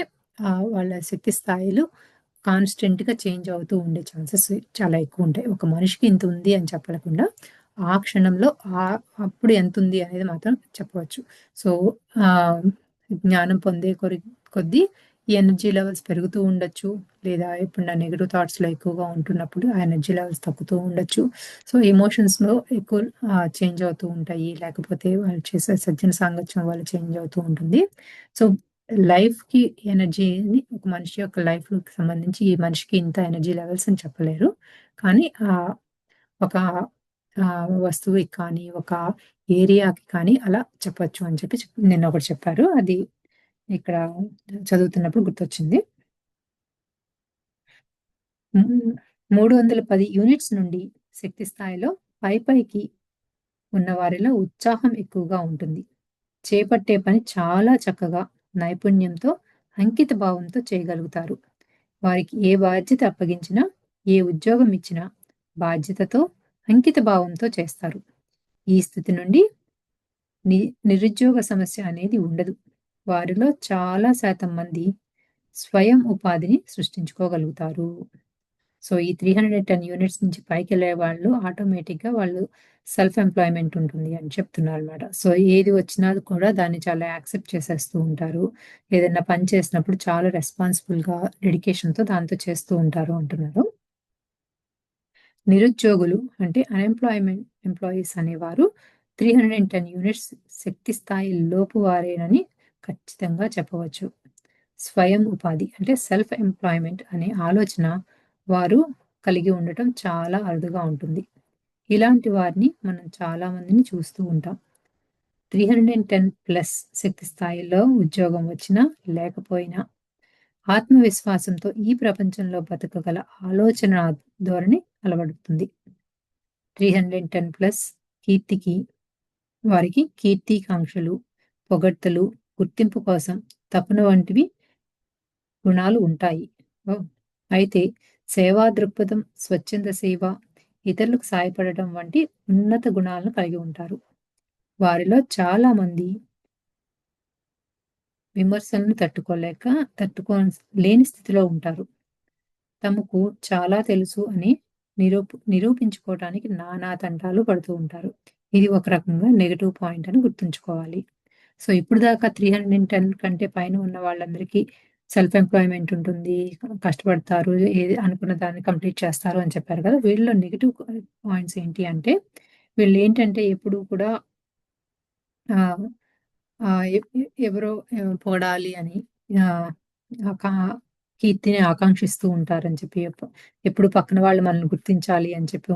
వాళ్ళ శక్తి స్థాయిలు కాన్స్టెంట్‌గా చేంజ్ అవుతూ ఉండే ఛాన్సెస్ చాలా ఎక్కువుంటాయి. ఒక మనిషికి ఇంతుంది అని చెప్పకుండా, ఆ క్షణంలో అప్పుడు ఎంతుంది అనేది మాత్రం చెప్పవచ్చు. సో, ఆహ్, జ్ఞానం పొందే కొద్దీ ఈ ఎనర్జీ లెవెల్స్ పెరుగుతూ ఉండొచ్చు. లేదా ఎప్పుడన్నా నెగెటివ్ థాట్స్‌లో ఎక్కువగా ఉంటున్నప్పుడు ఆ ఎనర్జీ లెవెల్స్ తగ్గుతూ ఉండొచ్చు. సో, ఎమోషన్స్‌లో ఎక్కువ చేంజ్ అవుతూ ఉంటాయి. లేకపోతే వాళ్ళు చేసే సజ్జన సాంగత్యం వల్ల చేంజ్ అవుతూ ఉంటుంది. సో, లైఫ్‌కి ఎనర్జీని ఒక మనిషి యొక్క లైఫ్‌కి సంబంధించి ఈ మనిషికి ఇంత ఎనర్జీ లెవెల్స్ అని చెప్పలేరు. కానీ ఒక వస్తువుకి కానీ, ఒక ఏరియాకి కానీ అలా చెప్పొచ్చు అని నిన్న ఒకటి చెప్పారు. అది ఇక్కడ చదువుతున్నప్పుడు గుర్తొచ్చింది. హ్మ్. 310 యూనిట్స్ నుండి శక్తి స్థాయిలో పైపైకి ఉన్నవారిలో ఉత్సాహం ఎక్కువగా ఉంటుంది. చేపట్టే పని చాలా చక్కగా, నైపుణ్యంతో, అంకిత భావంతో చేయగలుగుతారు. వారికి ఏ బాధ్యత అప్పగించినా, ఏ ఉద్యోగం ఇచ్చినా బాధ్యతతో, అంకిత భావంతో చేస్తారు. ఈ స్థితి నుండి ని నిరుద్యోగ సమస్య అనేది ఉండదు. వారిలో చాలా శాతం మంది స్వయం ఉపాధిని సృష్టించుకోగలుగుతారు. సో, ఈ 310 యూనిట్స్ నుంచి పైకెళ్ళే వాళ్ళు ఆటోమేటిక్‌గా వాళ్ళు సెల్ఫ్ ఎంప్లాయ్‌మెంట్ ఉంటుంది అని చెప్తున్నారనమాట. సో, ఏది వచ్చినా కూడా దాన్ని చాలా యాక్సెప్ట్ చేసేస్తూ ఉంటారు. ఏదైనా పని చేసినప్పుడు చాలా రెస్పాన్సిబుల్‌గా, డెడికేషన్‌తో దాంతో చేస్తూ ఉంటారు అంటున్నారు. నిరుద్యోగులు అంటే ఎంప్లాయీస్ అనేవారు 310 యూనిట్స్ శక్తి స్థాయి లోపు వారేనని ఖచ్చితంగా చెప్పవచ్చు. స్వయం ఉపాధి అంటే సెల్ఫ్ ఎంప్లాయ్‌మెంట్ అనే ఆలోచన వారు కలిగి ఉండటం చాలా అరుదుగా ఉంటుంది. ఇలాంటి వారిని మనం చాలా మందిని చూస్తూ ఉంటాం. 310+ శక్తి స్థాయిలో ఉద్యోగం వచ్చినా, లేకపోయినా ఆత్మవిశ్వాసంతో ఈ ప్రపంచంలో బతకగల ఆలోచన ధోరణి అలవడుతుంది. 310+ కీర్తికి వారికి కీర్తికాంక్షలు, పొగడ్తలు, గుర్తింపు కోసం తపన వంటివి గుణాలు ఉంటాయి. ఓహ్! అయితే సేవా దృక్పథం, స్వచ్ఛంద సేవ, ఇతరులకు సాయపడటం వంటి ఉన్నత గుణాలను కలిగి ఉంటారు. వారిలో చాలా మంది విమర్శలను తట్టుకోలేని స్థితిలో ఉంటారు. తమకు చాలా తెలుసు అని నిరూపించుకోవటానికి నానా తంటాలు పడుతూ ఉంటారు. ఇది ఒక రకంగా నెగెటివ్ పాయింట్ అని గుర్తుంచుకోవాలి. సో, ఇప్పుడు దాకా 310 కంటే పైన ఉన్న వాళ్ళందరికీ సెల్ఫ్ ఎంప్లాయ్‌మెంట్ ఉంటుంది. కష్టపడతారు. ఏది అనుకున్న దాన్ని కంప్లీట్ చేస్తారు అని చెప్పారు కదా! వీళ్ళలో నెగెటివ్ పాయింట్స్ ఏంటి అంటే, వీళ్ళేంటంటే ఎప్పుడూ కూడా ఆహ్, ఆహ్, ఎ ఎ ఎవరో పొగడాలి అని ఆహ్, ఆకా కీర్తిని ఆకాంక్షిస్తూ ఉంటారని చెప్పి ఎప్పుడు పక్కన వాళ్ళు మనల్ని గుర్తించాలి అని చెప్పి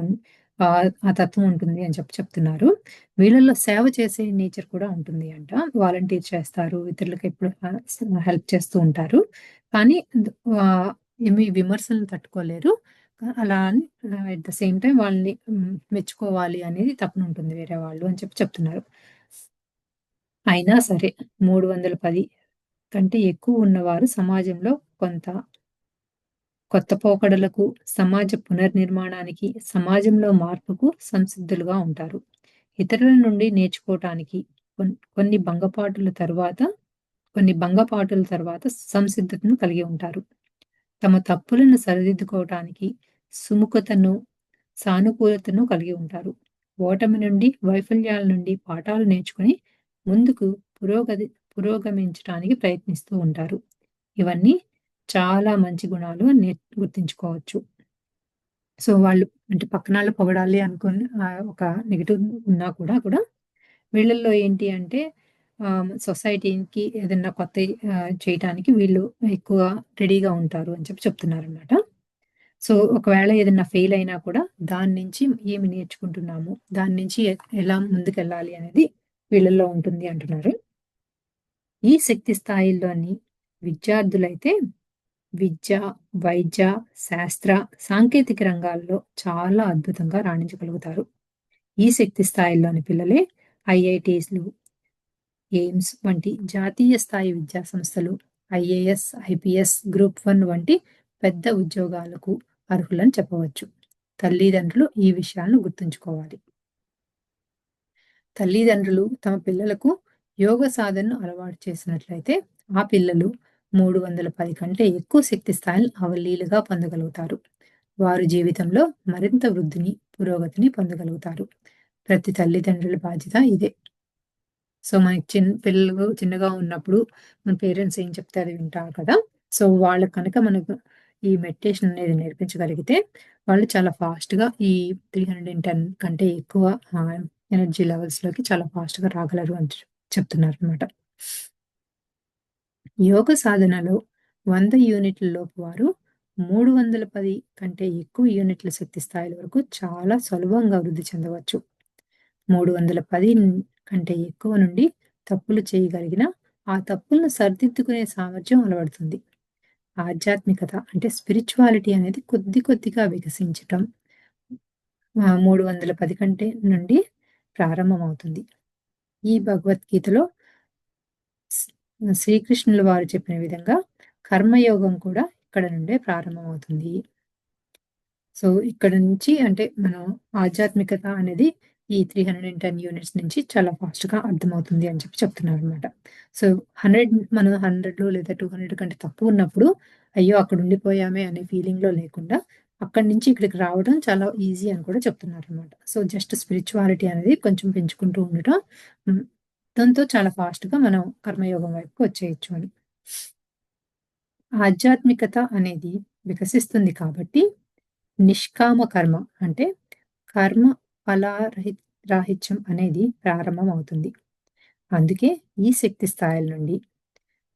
ఆ తత్వం ఉంటుంది అని చెప్పి చెప్తున్నారు. వీళ్ళలో సేవ చేసే నేచర్ కూడా ఉంటుంది అంట. వాలంటీర్ చేస్తారు. ఇతరులకు ఎప్పుడు హెల్ప్ చేస్తూ ఉంటారు. కానీ ఆహ్, ఏమి విమర్శలను తట్టుకోలేరు. అలా అని ఎట్ ద సేమ్ టైమ్ వాళ్ళని మెచ్చుకోవాలి అనేది తపన ఉంటుంది వేరే వాళ్ళు అని చెప్పి చెప్తున్నారు. అయినా సరే 310 కంటే ఎక్కువ ఉన్నవారు సమాజంలో కొంత కొత్త పోకడలకు, సమాజ పునర్నిర్మాణానికి, సమాజంలో మార్పుకు సంసిద్ధులుగా ఉంటారు. ఇతరుల నుండి నేర్చుకోవటానికి కొన్ని భంగపాటుల తర్వాత సంసిద్ధతను కలిగి ఉంటారు. తమ తప్పులను సరిదిద్దుకోవటానికి సుముఖతను, సానుకూలతను కలిగి ఉంటారు. ఓటమి నుండి, వైఫల్యాల నుండి పాఠాలు నేర్చుకొని ముందుకు పురోగతి పురోగమించటానికి ప్రయత్నిస్తూ ఉంటారు. ఇవన్నీ చాలా మంచి గుణాలు అని గుర్తుంచుకోవచ్చు. సో, వాళ్ళు అంటే పక్కనాళ్ళు పొగడాలి అనుకోని ఒక నెగెటివ్ ఉన్నా కూడా వీళ్ళల్లో ఏంటి అంటే సొసైటీకి ఏదన్నా కొత్తయి చేయటానికి వీళ్ళు ఎక్కువ రెడీగా ఉంటారు అని చెప్పి చెప్తున్నారనమాట. సో, ఒకవేళ ఏదన్నా ఫెయిల్ అయినా కూడా దాని నుంచి ఏమి నేర్చుకుంటున్నాము, దాని నుంచి ఎలా ముందుకెళ్ళాలి అనేది వీళ్ళల్లో ఉంటుంది అంటున్నారు. ఈ శక్తి స్థాయిల్లోని విద్యార్థులైతే విద్య, వైద్య, శాస్త్ర, సాంకేతిక రంగాల్లో చాలా అద్భుతంగా రాణించగలుగుతారు. ఈ శక్తి స్థాయిల్లోని పిల్లలే ఐఐటీస్‌లు, ఎయిమ్స్ వంటి జాతీయ స్థాయి విద్యా సంస్థలు, ఐఏఎస్, ఐపీఎస్, గ్రూప్ 1 వంటి పెద్ద ఉద్యోగాలకు అర్హులని చెప్పవచ్చు. తల్లిదండ్రులు ఈ విషయాలను గుర్తుంచుకోవాలి. తల్లిదండ్రులు తమ పిల్లలకు యోగ సాధనను అలవాటు చేసినట్లయితే, ఆ పిల్లలు 310 కంటే ఎక్కువ శక్తి స్థాయిలను అవలీలగా పొందగలుగుతారు. వారు జీవితంలో మరింత వృద్ధిని, పురోగతిని పొందగలుగుతారు. ప్రతి తల్లిదండ్రుల బాధ్యత ఇదే. సో, మనకి పిల్లలు చిన్నగా ఉన్నప్పుడు మన పేరెంట్స్ ఏం చెప్తే అది వింటారు కదా! సో, వాళ్ళకి కనుక మనకు ఈ మెడిటేషన్ అనేది నేర్పించగలిగితే, వాళ్ళు చాలా ఫాస్ట్‌గా ఈ 310 కంటే ఎక్కువ ఆహ్, ఎనర్జీ లెవెల్స్‌లోకి చాలా ఫాస్ట్‌గా రాగలరు అని చెప్తున్నారనమాట. యోగ సాధనలో 100 యూనిట్ల లోపు వారు 310 కంటే ఎక్కువ యూనిట్ల శక్తి స్థాయిల వరకు చాలా సులభంగా వృద్ధి చెందవచ్చు. 310 కంటే ఎక్కువ నుండి తప్పులు చేయగలిగిన, ఆ తప్పులను సరిదిద్దుకునే సామర్థ్యం అలవడుతుంది. ఆధ్యాత్మికత అంటే స్పిరిచువాలిటీ అనేది కొద్ది కొద్దిగా వికసించటం 310 కంటే నుండి ప్రారంభమవుతుంది. ఈ భగవద్గీతలో స్ శ్రీకృష్ణుల వారు చెప్పిన విధంగా కర్మయోగం కూడా ఇక్కడ నుండే ప్రారంభమవుతుంది. సో, ఇక్కడ నుంచి అంటే మనం ఆధ్యాత్మికత అనేది ఈ 310 యూనిట్స్ నుంచి చాలా ఫాస్ట్‌గా అర్థమవుతుంది అని చెప్పి చెప్తున్నారనమాట. సో, 100 మనం 100 లేదా 200 కంటే తక్కువున్నప్పుడు, అయ్యో! అక్కడ ఉండిపోయామే అనే ఫీలింగ్‌లో లేకుండా, అక్కడి నుంచి ఇక్కడికి రావడం చాలా ఈజీ అని కూడా చెప్తున్నారనమాట. సో, జస్ట్ స్పిరిచువాలిటీ అనేది కొంచెం పెంచుకుంటూ ఉండటం హ్మ్. దాంతో చాలా ఫాస్ట్‌గా మనం కర్మయోగం వైపుకి వచ్చేయొచ్చు అని. ఆధ్యాత్మికత అనేది వికసిస్తుంది కాబట్టి నిష్కామ కర్మ అంటే కర్మ రాహిత్యం అనేది ప్రారంభమవుతుంది. అందుకే ఈ శక్తి స్థాయిల నుండి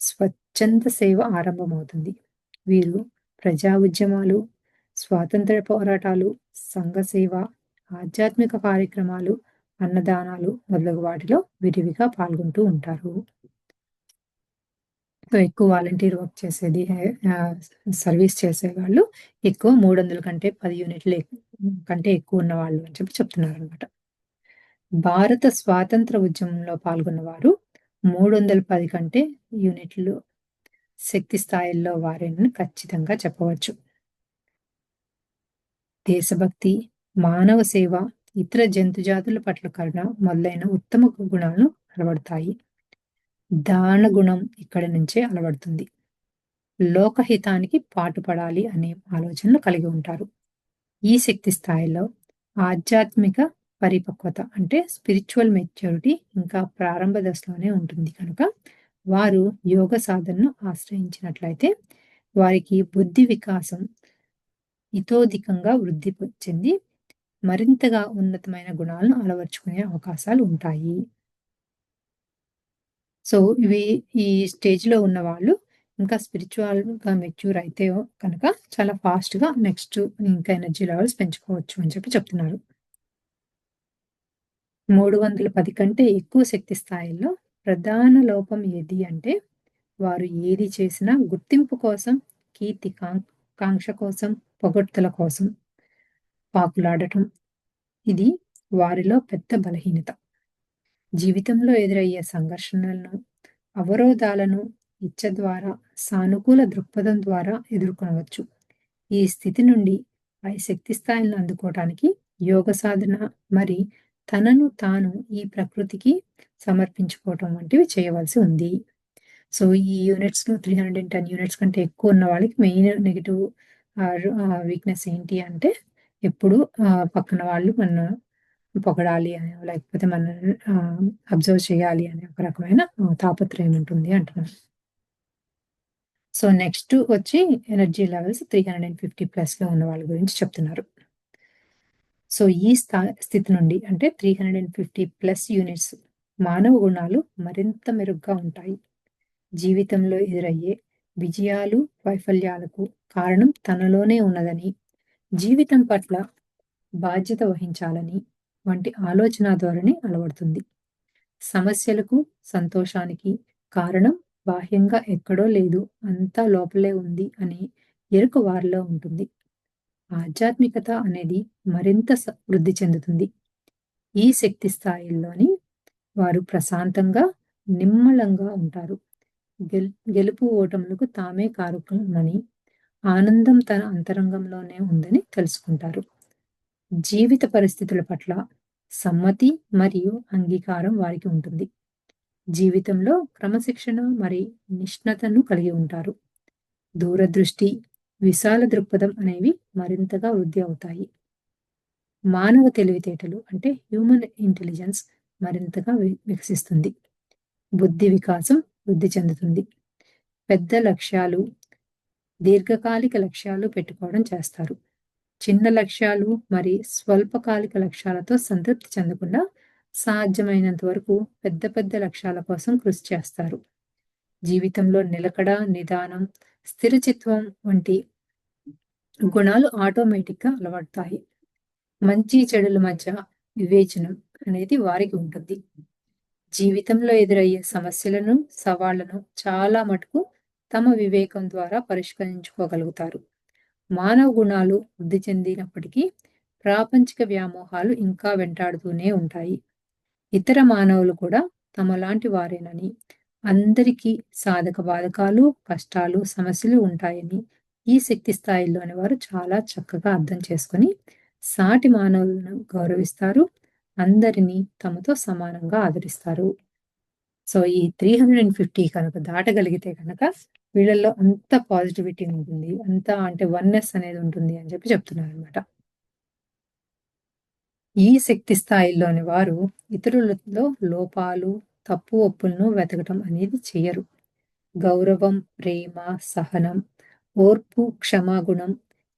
స్వచ్ఛంద సేవ ఆరంభమవుతుంది. వీరు ప్రజా ఉద్యమాలు, స్వాతంత్ర్య పోరాటాలు, సంఘ సేవ, ఆధ్యాత్మిక కార్యక్రమాలు, అన్నదానాలు మొదలగు వాటిలో విరివిగా పాల్గొంటూ ఉంటారు. సో, ఎక్కువ వాలంటీర్ వర్క్ చేసేది సర్వీస్ చేసేవాళ్ళు ఎక్కువ 300 కంటే 10 యూనిట్‌లు కంటే ఎక్కువ ఉన్నవాళ్ళు అని చెప్తున్నారనమాట. భారత స్వాతంత్ర ఉద్యమంలో పాల్గొన్నవారు 310 కంటే యూనిట్‌లు శక్తి స్థాయిల్లో వారేనని ఖచ్చితంగా చెప్పవచ్చు. దేశభక్తి, మానవ సేవ, ఇతర జంతుజాతుల పట్ల కరుణ మొదలైన ఉత్తమ గుణాలను అలవడతాయి. దాన గుణం ఇక్కడి నుంచే అలవడుతుంది. లోకహితానికి పాటుపడాలి అనే ఆలోచనలు కలిగి ఉంటారు. ఈ శక్తి స్థాయిలో ఆధ్యాత్మిక పరిపక్వత అంటే స్పిరిచువల్ మెచ్యూరిటీ ఇంకా ప్రారంభ దశలోనే ఉంటుంది కనుక వారు యోగ సాధనను ఆశ్రయించినట్లయితే వారికి బుద్ధి వికాసం ఇతోధికంగా వృద్ధి చెంది మరింతగా ఉన్నతమైన గుణాలను అలవర్చుకునే అవకాశాలు ఉంటాయి. సో, ఈ స్టేజ్‌లో ఉన్నవాళ్ళు ఇంకా స్పిరిచువల్‌గా మెచ్యూర్ అయితే కనుక చాలా ఫాస్ట్‌గా నెక్స్ట్ ఇంకా ఎనర్జీ లెవెల్స్ పెంచుకోవచ్చు అని చెప్తున్నారు. 310 కంటే ఎక్కువ శక్తి స్థాయిల్లో ప్రధాన లోపం ఏది అంటే, వారు ఏది చేసినా గుర్తింపు కోసం, కీర్తి కాంక్ష కోసం, పొగడ్తల కోసం పాకులాడటం. ఇది వారిలో పెద్ద బలహీనత. జీవితంలో ఎదురయ్యే సంఘర్షణలను, అవరోధాలను ఇచ్చ ద్వారా, సానుకూల దృక్పథం ద్వారా ఎదుర్కొనవచ్చు. ఈ స్థితి నుండి పై శక్తి స్థాయిలను అందుకోవటానికి యోగ సాధన మరి తనను తాను ఈ ప్రకృతికి సమర్పించుకోవటం వంటివి చేయవలసి ఉంది. సో, ఈ యూనిట్స్‌లో 310 యూనిట్స్ కంటే ఎక్కువ ఉన్న వాళ్ళకి మెయిన్ నెగెటివ్ వీక్‌నెస్ ఏంటి అంటే ఎప్పుడు పక్కన వాళ్ళు మనల్ని పొగడాలి అని, లేకపోతే మనల్ని అబ్జర్వ్ చేయాలి అనే ఒక రకమైన తాపత్రయం ఉంటుంది అంటున్నారు. సో, నెక్స్ట్ వచ్చి ఎనర్జీ లెవెల్స్ 350 ప్లస్‌లో ఉన్న వాళ్ళ గురించి చెప్తున్నారు. సో, ఈ స్థితి నుండి అంటే 350 ప్లస్ యూనిట్స్ మానవ గుణాలు మరింత మెరుగ్గా ఉంటాయి. జీవితంలో ఎదురయ్యే విజయాలు, వైఫల్యాలకు కారణం తనలోనే ఉన్నదని, జీవితం పట్ల బాధ్యత వహించాలని వంటి ఆలోచనా ధోరణి అలవడుతుంది. సమస్యలకు, సంతోషానికి కారణం బాహ్యంగా ఎక్కడో లేదు, అంతా లోపలే ఉంది అనే ఎరుక వారిలో ఉంటుంది. ఆధ్యాత్మికత అనేది మరింత వృద్ధి చెందుతుంది. ఈ శక్తి స్థాయిల్లోని వారు ప్రశాంతంగా, నిమ్మళంగా ఉంటారు. గెలుపు ఓటములకు తామే కారకులమని, ఆనందం తన అంతరంగంలోనే ఉందని తెలుసుకుంటారు. జీవిత పరిస్థితుల పట్ల సమ్మతి మరియు అంగీకారం వారికి ఉంటుంది. జీవితంలో క్రమశిక్షణ మరి నిష్ణతను కలిగి ఉంటారు. దూరదృష్టి, విశాల దృక్పథం అనేవి మరింతగా వృద్ధి అవుతాయి. మానవ తెలివితేటలు అంటే హ్యూమన్ ఇంటెలిజెన్స్ మరింతగా వికసిస్తుంది. బుద్ధి వికాసం వృద్ధి చెందుతుంది. పెద్ద లక్ష్యాలు, దీర్ఘకాలిక లక్ష్యాలు పెట్టుకోవడం చేస్తారు. చిన్న లక్ష్యాలు మరి స్వల్పకాలిక లక్ష్యాలతో సంతృప్తి చెందకుండా సాధ్యమైనంత వరకు పెద్ద పెద్ద లక్ష్యాల కోసం కృషి చేస్తారు. జీవితంలో నిలకడ, నిదానం, స్థిరచిత్వం వంటి గుణాలు ఆటోమేటిక్‌గా అలవడతాయి. మంచి చెడుల మధ్య వివేచనం అనేది వారికి ఉంటుంది. జీవితంలో ఎదురయ్యే సమస్యలను, సవాళ్లను చాలా మటుకు తమ వివేకం ద్వారా పరిష్కరించుకోగలుగుతారు. మానవ గుణాలు వృద్ధి చెందినప్పటికీ ప్రాపంచిక వ్యామోహాలు ఇంకా వెంటాడుతూనే ఉంటాయి. ఇతర మానవులు కూడా తమలాంటి వారేనని, అందరికీ సాధక బాధకాలు, కష్టాలు, సమస్యలు ఉంటాయని ఈ శక్తి స్థాయిల్లోని వారు చాలా చక్కగా అర్థం చేసుకొని సాటి మానవులను గౌరవిస్తారు. అందరినీ తమతో సమానంగా ఆదరిస్తారు. సో, ఈ 350 కనుక దాటగలిగితే కనుక వీళ్ళల్లో అంత పాజిటివిటీ ఉంటుంది. అంత అంటే వన్నెస్ అనేది ఉంటుంది అని చెప్తున్నారనమాట. ఈ శక్తి స్థాయిల్లోని వారు ఇతరులలో లోపాలు, తప్పు ఒప్పులను వెతకటం అనేది చెయ్యరు. గౌరవం, ప్రేమ, సహనం, ఓర్పు, క్షమాగుణం,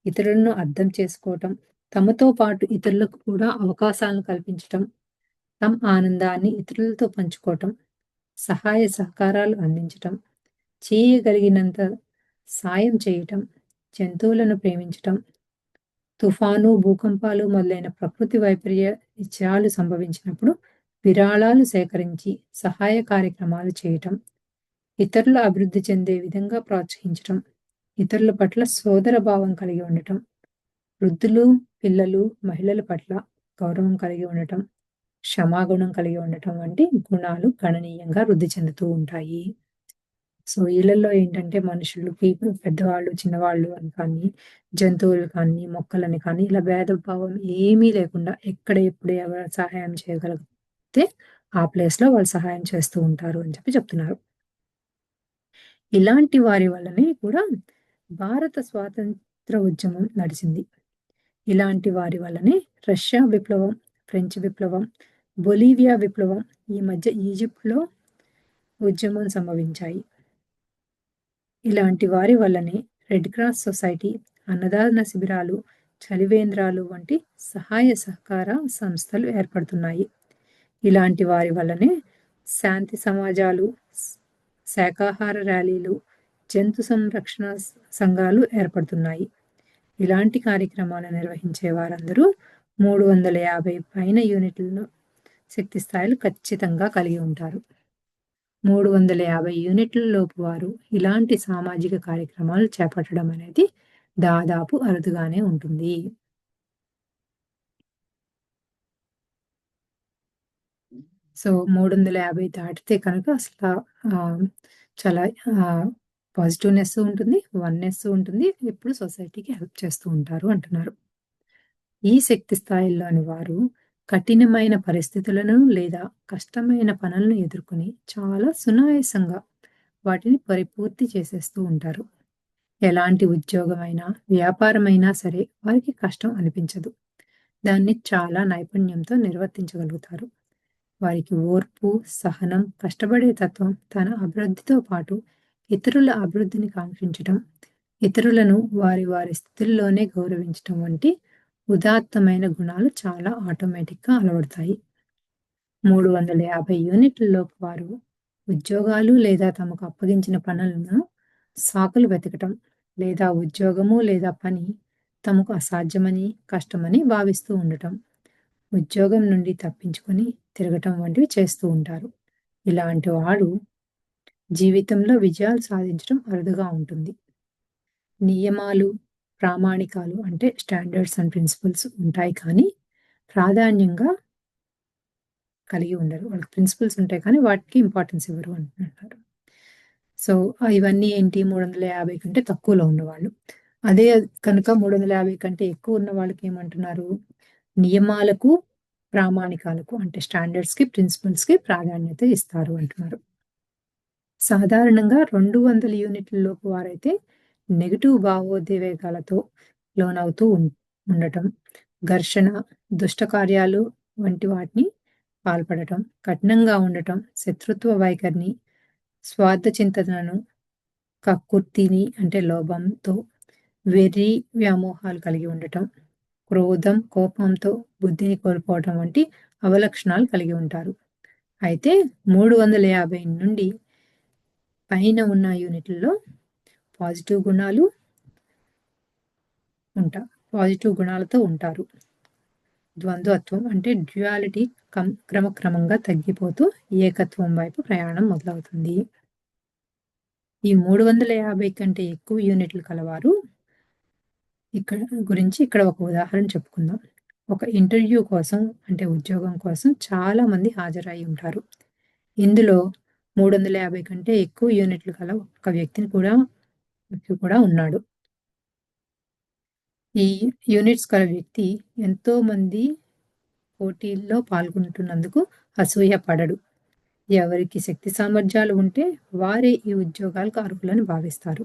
ఇతరులను అర్థం చేసుకోవటం, తమతో పాటు ఇతరులకు కూడా అవకాశాలను కల్పించటం, తమ ఆనందాన్ని ఇతరులతో పంచుకోవటం, సహాయ సహకారాలు అందించటం, చేయగలిగినంత సాయం చేయటం, జంతువులను ప్రేమించటం, తుఫాను, భూకంపాలు మొదలైన ప్రకృతి వైపరీత్యాలు సంభవించినప్పుడు విరాళాలు సేకరించి సహాయ కార్యక్రమాలు చేయటం, ఇతరుల అభివృద్ధి చెందే విధంగా ప్రోత్సహించటం, ఇతరుల పట్ల సోదర భావం కలిగి ఉండటం, వృద్ధులు, పిల్లలు, మహిళల పట్ల గౌరవం కలిగి ఉండటం, క్షమాగుణం కలిగి ఉండటం వంటి గుణాలు గణనీయంగా వృద్ధి చెందుతూ ఉంటాయి. సో, ఇళ్ళల్లో ఏంటంటే మనుషులకి పెద్దవాళ్ళు, చిన్నవాళ్ళు అని కానీ, జంతువులు కానీ, మొక్కలని కానీ ఇలా భేదభావం ఏమీ లేకుండా ఎక్కడ, ఎప్పుడు ఎవరు సహాయం చేయగలిగితే ఆ ప్లేస్‌లో వాళ్ళు సహాయం చేస్తూ ఉంటారు అని చెప్తున్నారు. ఇలాంటి వారి వల్లనే కూడా భారత స్వాతంత్ర ఉద్యమం నడిచింది. ఇలాంటి వారి వల్లనే రష్యా విప్లవం, ఫ్రెంచ్ విప్లవం, బొలీవియా విప్లవం, ఈ మధ్య ఈజిప్ట్‌లో ఉద్యమం సంభవించాయి. ఇలాంటి వారి వల్లనే రెడ్ క్రాస్ సొసైటీ, అన్నదాన శిబిరాలు, చలివేంద్రాలు వంటి సహాయ సహకార సంస్థలు ఏర్పడుతున్నాయి. ఇలాంటి వారి వల్లనే శాంతి సమాజాలు, శాకాహార ర్యాలీలు, జంతు సంరక్షణ సంఘాలు ఏర్పడుతున్నాయి. ఇలాంటి కార్యక్రమాలు నిర్వహించే వారందరూ 350 పైన యూనిట్లను శక్తి స్థాయిలు ఖచ్చితంగా కలిగి ఉంటారు. 350 యూనిట్ల లోపు వారు ఇలాంటి సామాజిక కార్యక్రమాలు చేపట్టడం అనేది దాదాపు అరుదుగానే ఉంటుంది. సో, 350 దాటితే కనుక ఆహ్, చాలా పాజిటివ్‌నెస్ ఉంటుంది. వన్నెస్ ఉంటుంది. ఎప్పుడు సొసైటీకి హెల్ప్ చేస్తూ ఉంటారు అంటున్నారు. ఈ శక్తి స్థాయిల్లోని వారు కఠినమైన పరిస్థితులను లేదా కష్టమైన పనులను ఎదుర్కొని చాలా సునాయాసంగా వాటిని పరిపూర్తి చేసేస్తూ ఉంటారు. ఎలాంటి ఉద్యోగమైనా, వ్యాపారమైనా సరే వారికి కష్టం అనిపించదు. దాన్ని చాలా నైపుణ్యంతో నిర్వర్తించగలుగుతారు. వారికి ఓర్పు, సహనం, కష్టపడే తత్వం, తన అభివృద్ధితో పాటు ఇతరుల అభివృద్ధిని కాంక్షించటం, ఇతరులను వారి వారి స్థితుల్లోనే గౌరవించటం వంటి ఉదాత్తమైన గుణాలు చాలా ఆటోమేటిక్‌గా అలవడతాయి. 350 యూనిట్లలోపు వారు ఉద్యోగాలు లేదా తమకు అప్పగించిన పనులను సాకులు వెతకటం, లేదా ఉద్యోగము లేదా పని తమకు అసాధ్యమని, కష్టమని భావిస్తూ ఉండటం, ఉద్యోగం నుండి తప్పించుకొని తిరగటం వంటివి చేస్తూ ఉంటారు. ఇలాంటి వాడు జీవితంలో విజయాలు సాధించడం అరుదుగా ఉంటుంది. నియమాలు, ప్రామాణికాలు అంటే స్టాండర్డ్స్ అండ్ ప్రిన్సిపల్స్ ఉంటాయి కానీ, ప్రాధాన్యంగా కలిగి ఉండరు. వాళ్ళకి ప్రిన్సిపల్స్ ఉంటాయి కానీ, వాటికి ఇంపార్టెన్స్ ఇవ్వరు అంటున్నారు. సో, ఇవన్నీ ఏంటి 350 కంటే తక్కువలో ఉన్నవాళ్ళు. అదే కనుక 350 కంటే ఎక్కువ ఉన్న వాళ్ళకేమంటున్నారు? నియమాలకు, ప్రామాణికాలకు అంటే స్టాండర్డ్స్‌కి, ప్రిన్సిపల్స్‌కి ప్రాధాన్యత ఇస్తారు అంటున్నారు. సాధారణంగా 200 యూనిట్ల లోపు వారైతే నెగెటివ్ భావోద్వేగాలతో లోనవుతూ ఉండటం, ఘర్షణ, దుష్ట కార్యాలు వంటి వాటిని పాల్పడటం, కఠినంగా ఉండటం, శత్రుత్వ వైఖరిని, స్వార్థ చింతనను, కక్కుర్తిని అంటే లోభంతో, వెర్రి వ్యామోహాలు కలిగి ఉండటం, క్రోధం, కోపంతో బుద్ధిని కోల్పోవటం వంటి అవలక్షణాలు కలిగి ఉంటారు. అయితే 350 నుండి పైన ఉన్న యూనిట్లలో పాజిటివ్ గుణాలు పాజిటివ్ గుణాలతో ఉంటారు. ద్వంద్వత్వం అంటే డ్యుయాలిటీ క్రమక్రమంగా తగ్గిపోతూ ఏకత్వం వైపు ప్రయాణం మొదలవుతుంది. ఈ 350 కంటే ఎక్కువ యూనిట్లు కలవారు ఇక్కడ ఒక ఉదాహరణ చెప్పుకుందాం. ఒక ఇంటర్వ్యూ కోసం అంటే ఉద్యోగం కోసం చాలా మంది హాజరై ఉంటారు. ఇందులో 350 కంటే ఎక్కువ యూనిట్లు గల ఒక వ్యక్తి కూడా ఉన్నాడు. ఈ యూనిట్స్ గల వ్యక్తి ఎంతో మంది పోటీల్లో పాల్గొంటున్నందుకు అసూయ పడడు. ఎవరికి శక్తి సామర్థ్యాలు ఉంటే వారే ఈ ఉద్యోగాలకు అర్హులని భావిస్తారు.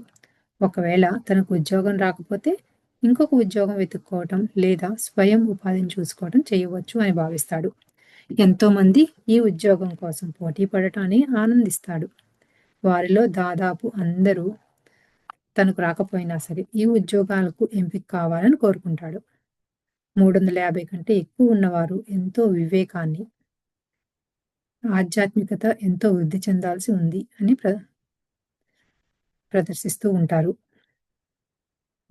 ఒకవేళ తనకు ఉద్యోగం రాకపోతే ఇంకొక ఉద్యోగం వెతుక్కోవటం లేదా స్వయం ఉపాధిని చూసుకోవటం చేయవచ్చు అని భావిస్తాడు. ఎంతోమంది ఈ ఉద్యోగం కోసం పోటీ పడటాన్ని ఆనందిస్తాడు. వారిలో దాదాపు అందరూ తనకు రాకపోయినా సరే ఈ ఉద్యోగాలకు ఎంపిక కావాలని కోరుకుంటాడు. 350 కంటే ఎక్కువ ఉన్నవారు ఎంతో వివేకాన్ని, ఆధ్యాత్మికత ఎంతో వృద్ధి చెందాల్సి ఉంది అని ప్రదర్శిస్తూ ఉంటారు.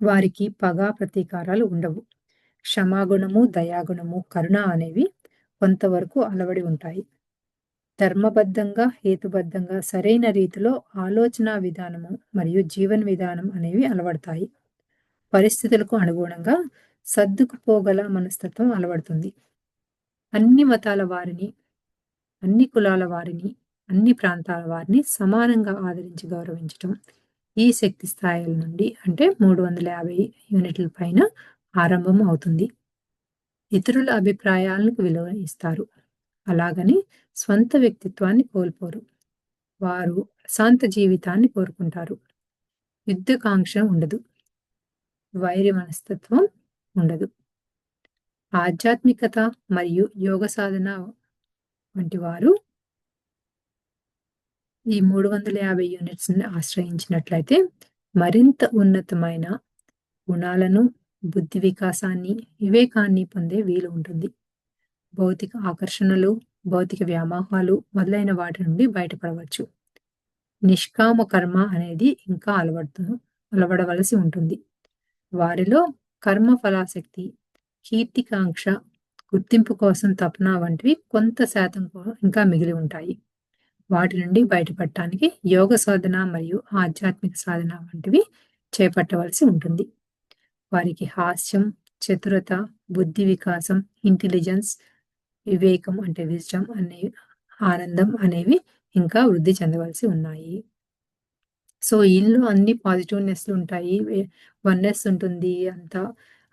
వారికి పగ, ప్రతీకారాలు ఉండవు. క్షమాగుణము, దయాగుణము, కరుణ అనేవి కొంతవరకు అలవడి ఉంటాయి. ధర్మబద్ధంగా, హేతుబద్ధంగా సరైన రీతిలో ఆలోచనా విధానము మరియు జీవన విధానం అనేవి అలవడతాయి. పరిస్థితులకు అనుగుణంగా సర్దుకుపోగల మనస్తత్వం అలవడుతుంది. అన్ని మతాల వారిని, అన్ని కులాల వారిని, అన్ని ప్రాంతాల వారిని సమానంగా ఆదరించి గౌరవించటం ఈ శక్తి స్థాయిల నుండి అంటే 350 యూనిట్ల పైన ఆరంభం అవుతుంది. ఇతరుల అభిప్రాయాలకు విలువ ఇస్తారు. అలాగని స్వంత వ్యక్తిత్వాన్ని కోల్పోరు. వారు ప్రశాంత జీవితాన్ని కోరుకుంటారు. యుద్ధకాంక్ష ఉండదు. వైరి మనస్తత్వం ఉండదు. ఆధ్యాత్మికత మరియు యోగ సాధన వంటి వారు ఈ 350 యూనిట్స్‌ని ఆశ్రయించినట్లయితే మరింత ఉన్నతమైన గుణాలను, బుద్ధి వికాసాన్ని, వివేకాన్ని పొందే వీలు ఉంటుంది. భౌతిక ఆకర్షణలు, భౌతిక వ్యామోహాలు మొదలైన వాటి నుండి బయటపడవచ్చు. నిష్కామ కర్మ అనేది ఇంకా అలవడవలసి ఉంటుంది. వారిలో కర్మ ఫలాసక్తి, కీర్తికాంక్ష, గుర్తింపు కోసం తపన వంటివి కొంత శాతం ఇంకా మిగిలి ఉంటాయి. వాటి నుండి బయటపడటానికి యోగ సాధన మరియు ఆధ్యాత్మిక సాధన వంటివి చేపట్టవలసి ఉంటుంది. వారికి హాస్యం, చతురత, బుద్ధి వికాసం, ఇంటెలిజెన్స్, వివేకం అంటే విజ్డమ్ అనే ఆనందం అనేవి ఇంకా వృద్ధి చెందవలసి ఉన్నాయి. సో, ఈళ్ళలో అన్ని పాజిటివ్‌నెస్‌లు ఉంటాయి. వన్నెస్ ఉంటుంది. అంతా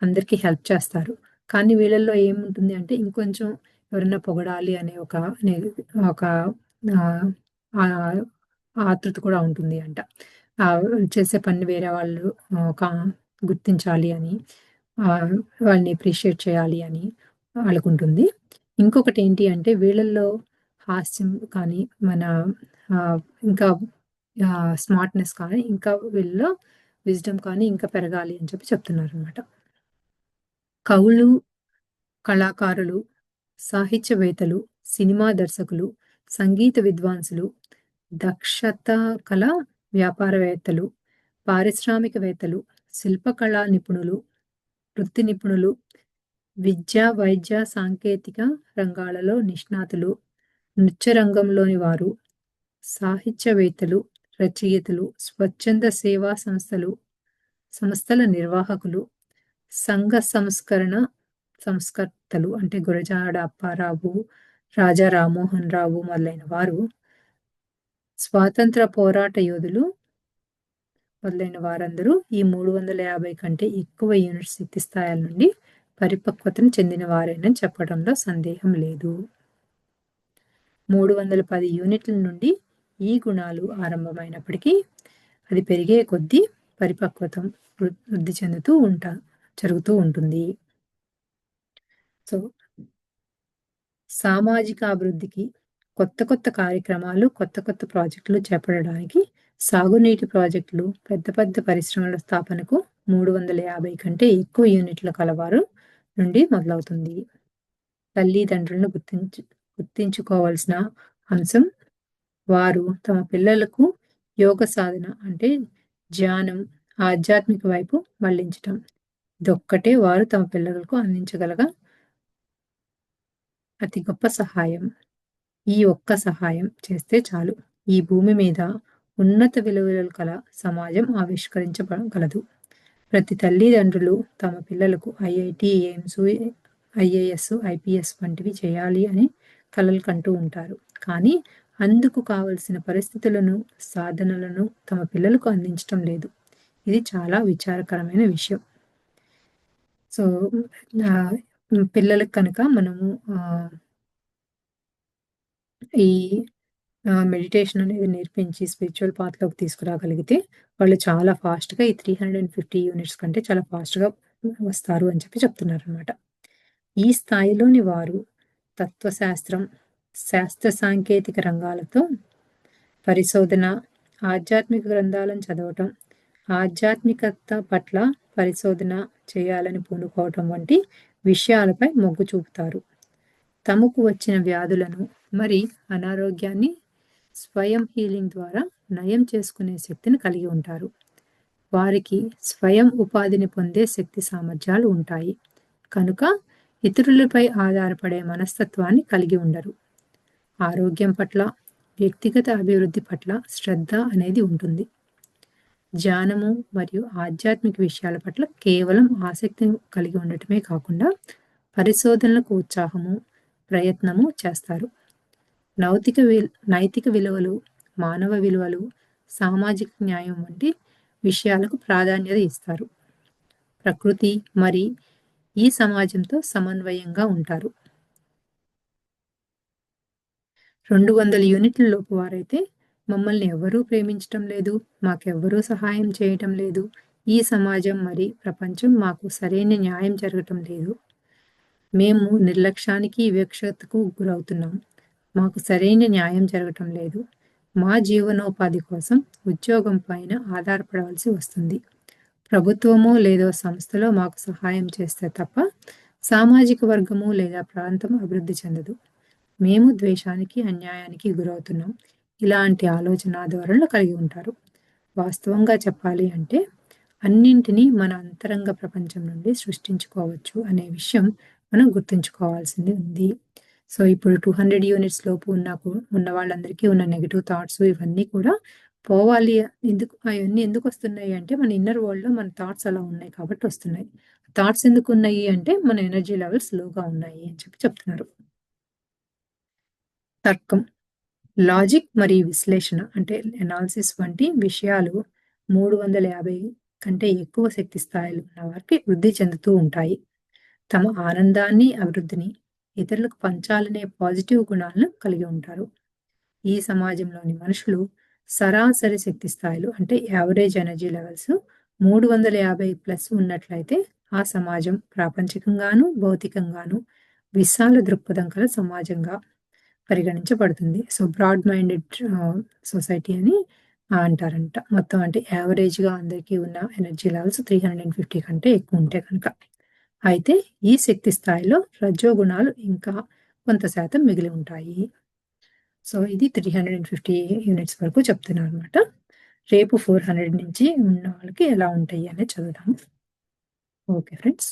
అందరికి హెల్ప్ చేస్తారు. కానీ వీళ్ళల్లో ఏముంటుంది అంటే ఇంకొంచెం ఎవరైనా పొగడాలి అనే ఒక ఆహ్, ఆహ్, ఆతృత కూడా ఉంటుంది అంట. చేసే పనిని వేరే వాళ్ళు ఒక గుర్తించాలి అని, ఆహ్, వాళ్ళని అప్రిషియేట్ చేయాలి అని వాళ్ళకుంటుంది. ఇంకొకటేంటి అంటే వీళ్ళల్లో హాస్యం కానీ, మన ఆహ్, ఇంకా స్మార్ట్‌నెస్ కానీ, ఇంకా వీళ్ళలో విజ్డమ్ కానీ ఇంకా పెరగాలి అని చెప్పి చెప్తున్నారనమాట. కవులు, కళాకారులు, సాహిత్యవేత్తలు, సినిమా దర్శకులు, సంగీత విద్వాంసులు, దక్షత కళ వ్యాపారవేత్తలు, పారిశ్రామికవేత్తలు, శిల్పకళా నిపుణులు, వృత్తి నిపుణులు, విద్య, వైద్య, సాంకేతిక రంగాలలో నిష్ణాతులు, నృత్య రంగంలోని వారు, సాహిత్యవేత్తలు, రచయితలు, స్వచ్ఛంద సేవా సంస్థల నిర్వాహకులు, సంఘ సంస్కర్తలు అంటే గురజాడ అప్పారావు, రాజా రామ్మోహన్ రావు మొదలైన వారు, స్వాతంత్ర పోరాట యోధులు మొదలైన వారందరూ ఈ 350 కంటే ఎక్కువ యూనిట్ శక్తి స్థాయిల నుండి పరిపక్వతను చెందిన వారేనని చెప్పడంలో సందేహం లేదు. 310 యూనిట్ల నుండి ఈ గుణాలు ఆరంభమైనప్పటికీ అది పెరిగే కొద్దీ పరిపక్వతం వృద్ధి జరుగుతూ ఉంటుంది. సో, సామాజిక అభివృద్ధికి కొత్త కొత్త కార్యక్రమాలు, కొత్త కొత్త ప్రాజెక్టులు చేపట్టడానికి సాగునీటి ప్రాజెక్టులు, పెద్ద పెద్ద పరిశ్రమల స్థాపనకు 350 కంటే ఎక్కువ యూనిట్ల కలవారు నుండి మొదలవుతుంది. తల్లిదండ్రులను గుర్తించుకోవాల్సిన అంశం వారు తమ పిల్లలకు యోగ సాధన అంటే ధ్యానం, ఆధ్యాత్మిక వైపు మళ్లించటం. ఇదొక్కటే వారు తమ పిల్లలకు అందించగల అతి గొప్ప సహాయం. ఈ ఒక్క సహాయం చేస్తే చాలు. ఈ భూమి మీద ఉన్నత విలువలు కల సమాజం ఆవిష్కరించగలదు. ప్రతి తల్లిదండ్రులు తమ పిల్లలకు ఐఐటీ, ఎయిమ్స్, ఐఏఎస్, ఐపీఎస్ వంటివి చేయాలి అని కలలు కంటూ ఉంటారు. కానీ అందుకు కావలసిన పరిస్థితులను, సాధనలను తమ పిల్లలకు అందించటం లేదు. ఇది చాలా విచారకరమైన విషయం. సో, పిల్లలకి కనుక మనము ఈ మెడిటేషన్ అనేది నేర్పించి స్పిరిచ్యువల్ పాత్‌లోకి తీసుకురాగలిగితే వాళ్ళు చాలా ఫాస్ట్‌గా ఈ 350 యూనిట్స్ కంటే చాలా ఫాస్ట్‌గా వస్తారు అని చెప్పి చెప్తున్నారనమాట. ఈ స్థాయిలోని వారు తత్వశాస్త్రం, శాస్త్ర సాంకేతిక రంగాలతో పరిశోధన, ఆధ్యాత్మిక గ్రంథాలను చదవటం, ఆధ్యాత్మికత పట్ల పరిశోధన చేయాలని పూనుకోవటం వంటి విషయాలపై మొగ్గు చూపుతారు. తమకు వచ్చిన వ్యాధులను మరి అనారోగ్యాన్ని స్వయం హీలింగ్ ద్వారా నయం చేసుకునే శక్తిని కలిగి ఉంటారు. వారికి స్వయం ఉపాధిని పొందే శక్తి సామర్థ్యాలు ఉంటాయి. కనుక ఇతరులపై ఆధారపడే మనస్తత్వాన్ని కలిగి ఉండరు. ఆరోగ్యం పట్ల, వ్యక్తిగత అభివృద్ధి పట్ల శ్రద్ధ అనేది ఉంటుంది. ధ్యానము మరియు ఆధ్యాత్మిక విషయాల పట్ల కేవలం ఆసక్తిని కలిగి ఉండటమే కాకుండా పరిశోధనలకు ఉత్సాహము, ప్రయత్నము చేస్తారు. నైతిక విలువలు, మానవ విలువలు, సామాజిక న్యాయం వంటి విషయాలకు ప్రాధాన్యత ఇస్తారు. ప్రకృతి మరి ఈ సమాజంతో సమన్వయంగా ఉంటారు. 200 యూనిట్ల లోపు వారైతే మమ్మల్ని ఎవరూ ప్రేమించటం లేదు, మాకెవ్వరూ సహాయం చేయటం లేదు, ఈ సమాజం మరి ప్రపంచం మాకు సరైన న్యాయం జరగటం లేదు, మేము నిర్లక్ష్యానికి, వివక్షతకు గురవుతున్నాం, మాకు సరైన న్యాయం జరగటం లేదు, మా జీవనోపాధి కోసం ఉద్యోగం పైన ఆధారపడవలసి వస్తుంది, ప్రభుత్వమో లేదో సంస్థలో మాకు సహాయం చేస్తే తప్ప సామాజిక వర్గము లేదా ప్రాంతం అభివృద్ధి చెందదు, మేము ద్వేషానికి, అన్యాయానికి గురవుతున్నాం, ఇలాంటి ఆలోచన ధోరణులు కలిగి ఉంటారు. వాస్తవంగా చెప్పాలి అంటే అన్నింటినీ మన అంతరంగ ప్రపంచం నుండి సృష్టించుకోవచ్చు అనే విషయం మనం గుర్తుంచుకోవాల్సింది ఉంది. సో ఇప్పుడు 200 యూనిట్స్ లోపు ఉన్న వాళ్ళందరికీ ఉన్న నెగటివ్ థాట్స్ ఇవన్నీ కూడా పోవాలి. అవన్నీ ఎందుకు వస్తున్నాయి అంటే మన ఇన్నర్ వరల్డ్ లో మన థాట్స్ అలా ఉన్నాయి కాబట్టి వస్తున్నాయి. థాట్స్ ఎందుకు ఉన్నాయి అంటే మన ఎనర్జీ లెవెల్స్ లోగా ఉన్నాయి అని చెప్తున్నారు. తర్కం, లాజిక్ మరియు విశ్లేషణ అంటే ఎనాలిసిస్ వంటి విషయాలు 350 కంటే ఎక్కువ శక్తి స్థాయిలు ఉన్న వారికి వృద్ధి చెందుతూ ఉంటాయి. తమ ఆనందాన్ని, అభివృద్ధిని ఇతరులకు పంచాలనే పాజిటివ్ గుణాలను కలిగి ఉంటారు. ఈ సమాజంలోని మనుషులు సరాసరి శక్తి స్థాయిలు అంటే యావరేజ్ ఎనర్జీ లెవెల్స్ 350+ ఉన్నట్లయితే ఆ సమాజం ప్రాపంచికంగాను, భౌతికంగాను విశాల దృక్పథం కల సమాజంగా పరిగణించబడుతుంది. సో బ్రాడ్ మైండెడ్ సొసైటీ అని అంటారంట. మొత్తం అంటే యావరేజ్గా అందరికీ ఉన్న ఎనర్జీ లెవెల్స్ 350 కంటే ఎక్కువ ఉంటే కనుక. అయితే ఈ శక్తి స్థాయిలో రజోగుణాలు ఇంకా కొంత శాతం మిగిలి ఉంటాయి. సో ఇది 350 యూనిట్స్ వరకు చెప్తున్నారు అనమాట. రేపు 400 నుంచి ఉన్న వాళ్ళకి ఎలా ఉంటాయి అనేది చదువుదాము. Okay friends.